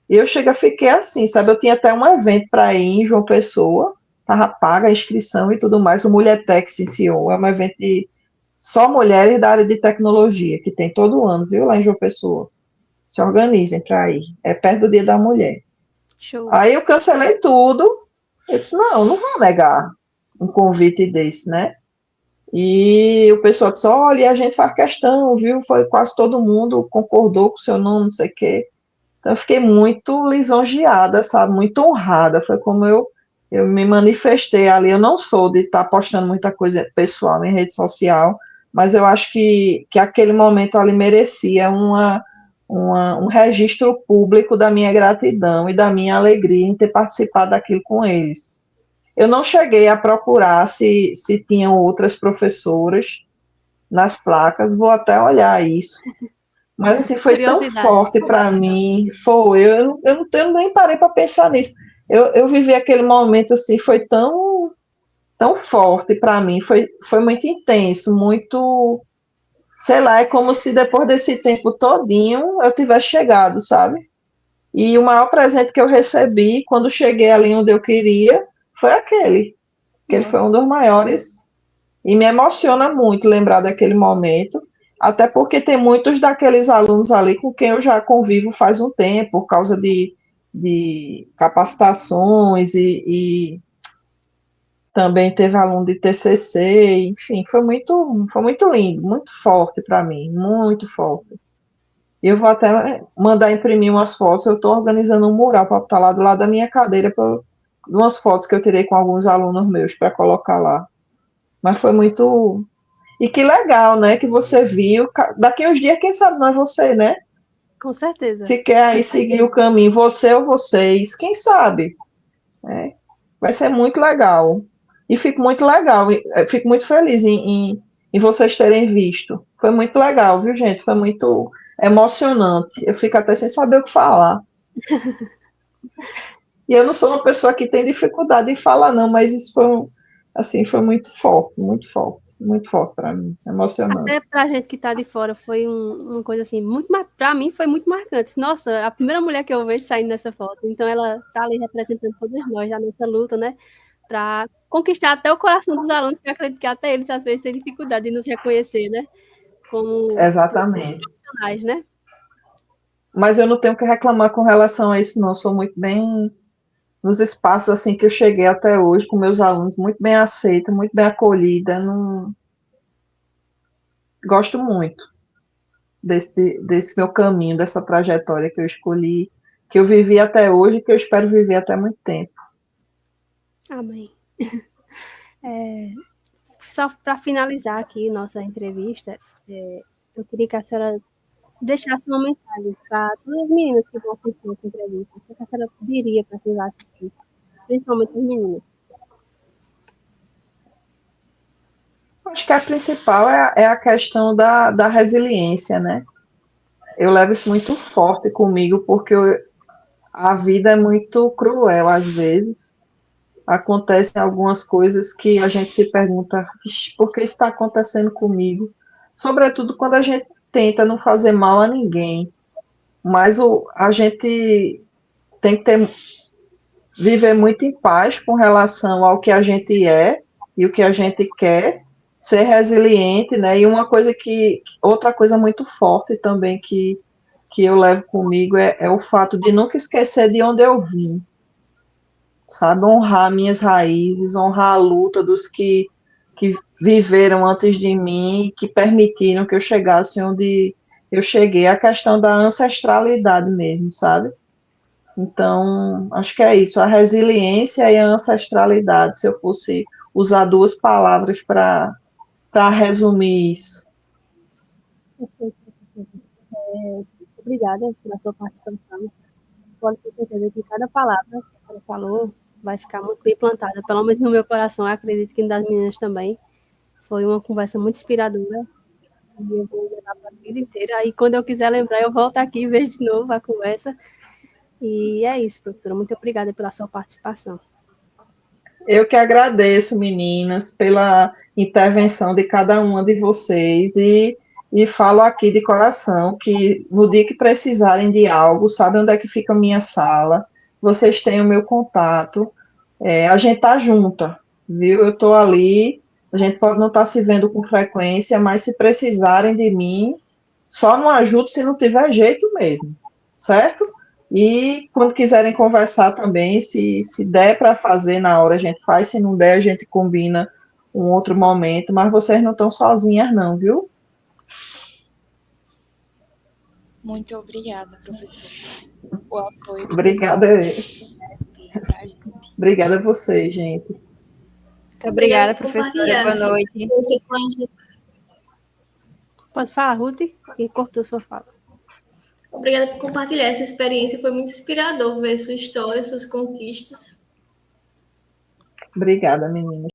e eu fiquei assim, sabe, eu tinha até um evento para ir em João Pessoa, estava paga a inscrição e tudo mais, o Mulhertech CEO, é um evento de só mulheres da área de tecnologia, que tem todo ano, viu, lá em João Pessoa. Se organizem para ir, é perto do Dia da Mulher. Show. Aí eu cancelei tudo, eu disse, não vou negar um convite desse, né? E o pessoal disse, olha, a gente faz questão, viu? Foi quase todo mundo concordou com o seu nome, não sei o quê. Então, eu fiquei muito lisonjeada, sabe? Muito honrada. Foi como eu me manifestei ali. Eu não sou de estar postando muita coisa pessoal em rede social, mas eu acho que aquele momento ali merecia um registro público da minha gratidão e da minha alegria em ter participado daquilo com eles. Eu não cheguei a procurar se tinham outras professoras nas placas, vou até olhar isso. Mas assim, foi tão Curiosidade. forte para mim, eu nem parei para pensar nisso. Eu vivi aquele momento assim, foi tão forte para mim, foi muito intenso, muito, sei lá, é como se depois desse tempo todinho eu tivesse chegado, sabe? E o maior presente que eu recebi quando cheguei ali onde eu queria foi aquele, que ele foi um dos maiores e me emociona muito lembrar daquele momento, até porque tem muitos daqueles alunos ali com quem eu já convivo faz um tempo, por causa de capacitações e também teve aluno de TCC, enfim, foi muito lindo, muito forte para mim, muito forte. Eu vou até mandar imprimir umas fotos, eu estou organizando um mural para estar lá do lado da minha cadeira, umas fotos que eu tirei com alguns alunos meus para colocar lá. Mas foi muito. E que legal, né? Que você viu. Daqui uns dias, quem sabe não é você, né? Com certeza. Se quer aí seguir o caminho, você ou vocês, quem sabe? Né? Vai ser muito legal. E fico muito legal, fico muito feliz em vocês terem visto. Foi muito legal, viu, gente? Foi muito emocionante. Eu fico até sem saber o que falar. E eu não sou uma pessoa que tem dificuldade em falar, não, mas isso assim, foi muito forte para mim, emocionante. Até pra gente que tá de fora foi uma coisa assim, muito mais, pra mim foi muito marcante. Nossa, a primeira mulher que eu vejo saindo nessa foto, então ela tá ali representando todos nós na nossa luta, né? Para conquistar até o coração dos alunos, que eu acredito que até eles às vezes têm dificuldade de nos reconhecer, né? Como Exatamente. profissionais, né? Mas eu não tenho o que reclamar com relação a isso, não. Eu sou muito bem nos espaços assim que eu cheguei até hoje com meus alunos, muito bem aceita, muito bem acolhida. Não... Gosto muito desse meu caminho, dessa trajetória que eu escolhi, que eu vivi até hoje e que eu espero viver até muito tempo. Amém. Só para finalizar aqui nossa entrevista, eu queria que a senhora deixasse uma mensagem para todas as meninas que vão assistir essa entrevista. O que a senhora diria para quem vai assistir, principalmente as meninas? Acho que a principal é a questão da resiliência, né? Eu levo isso muito forte comigo, porque a vida é muito cruel às vezes. Acontecem algumas coisas que a gente se pergunta, por que está acontecendo comigo? Sobretudo quando a gente tenta não fazer mal a ninguém. Mas a gente tem que viver muito em paz com relação ao que a gente é e o que a gente quer, ser resiliente, né? E outra coisa muito forte também que eu levo comigo é o fato de nunca esquecer de onde eu vim, sabe? Honrar minhas raízes, honrar a luta dos que viveram antes de mim, que permitiram que eu chegasse onde eu cheguei, a questão da ancestralidade mesmo, sabe? Então, acho que é isso, a resiliência e a ancestralidade, se eu fosse usar duas palavras para resumir isso. Obrigada pela sua participação. Pode ter certeza que cada palavra que ela falou vai ficar muito bem plantada, pelo menos no meu coração, eu acredito que das meninas também. Foi uma conversa muito inspiradora e eu vou levar para a vida inteira. Aí, quando eu quiser lembrar, eu volto aqui e vejo de novo a conversa. E é isso, professora. Muito obrigada pela sua participação. Eu que agradeço, meninas, pela intervenção de cada uma de vocês e falo aqui de coração que no dia que precisarem de algo, sabe onde é que fica a minha sala, vocês têm o meu contato, a gente tá junta, viu? Eu tô ali, a gente pode não estar se vendo com frequência, mas se precisarem de mim, só não ajudo se não tiver jeito mesmo, certo? E quando quiserem conversar também, se der para fazer na hora, a gente faz, se não der, a gente combina um outro momento, mas vocês não estão sozinhas não, viu? Muito obrigada, professora. O apoio que Obrigada, pra gente. obrigada a vocês, gente. Muito obrigada, por professora. compartilhar Boa sua noite. experiência com a gente. Pode falar, Ruth? Que cortou sua fala. Obrigada por compartilhar essa experiência. Foi muito inspirador ver sua história, suas conquistas. Obrigada, meninas.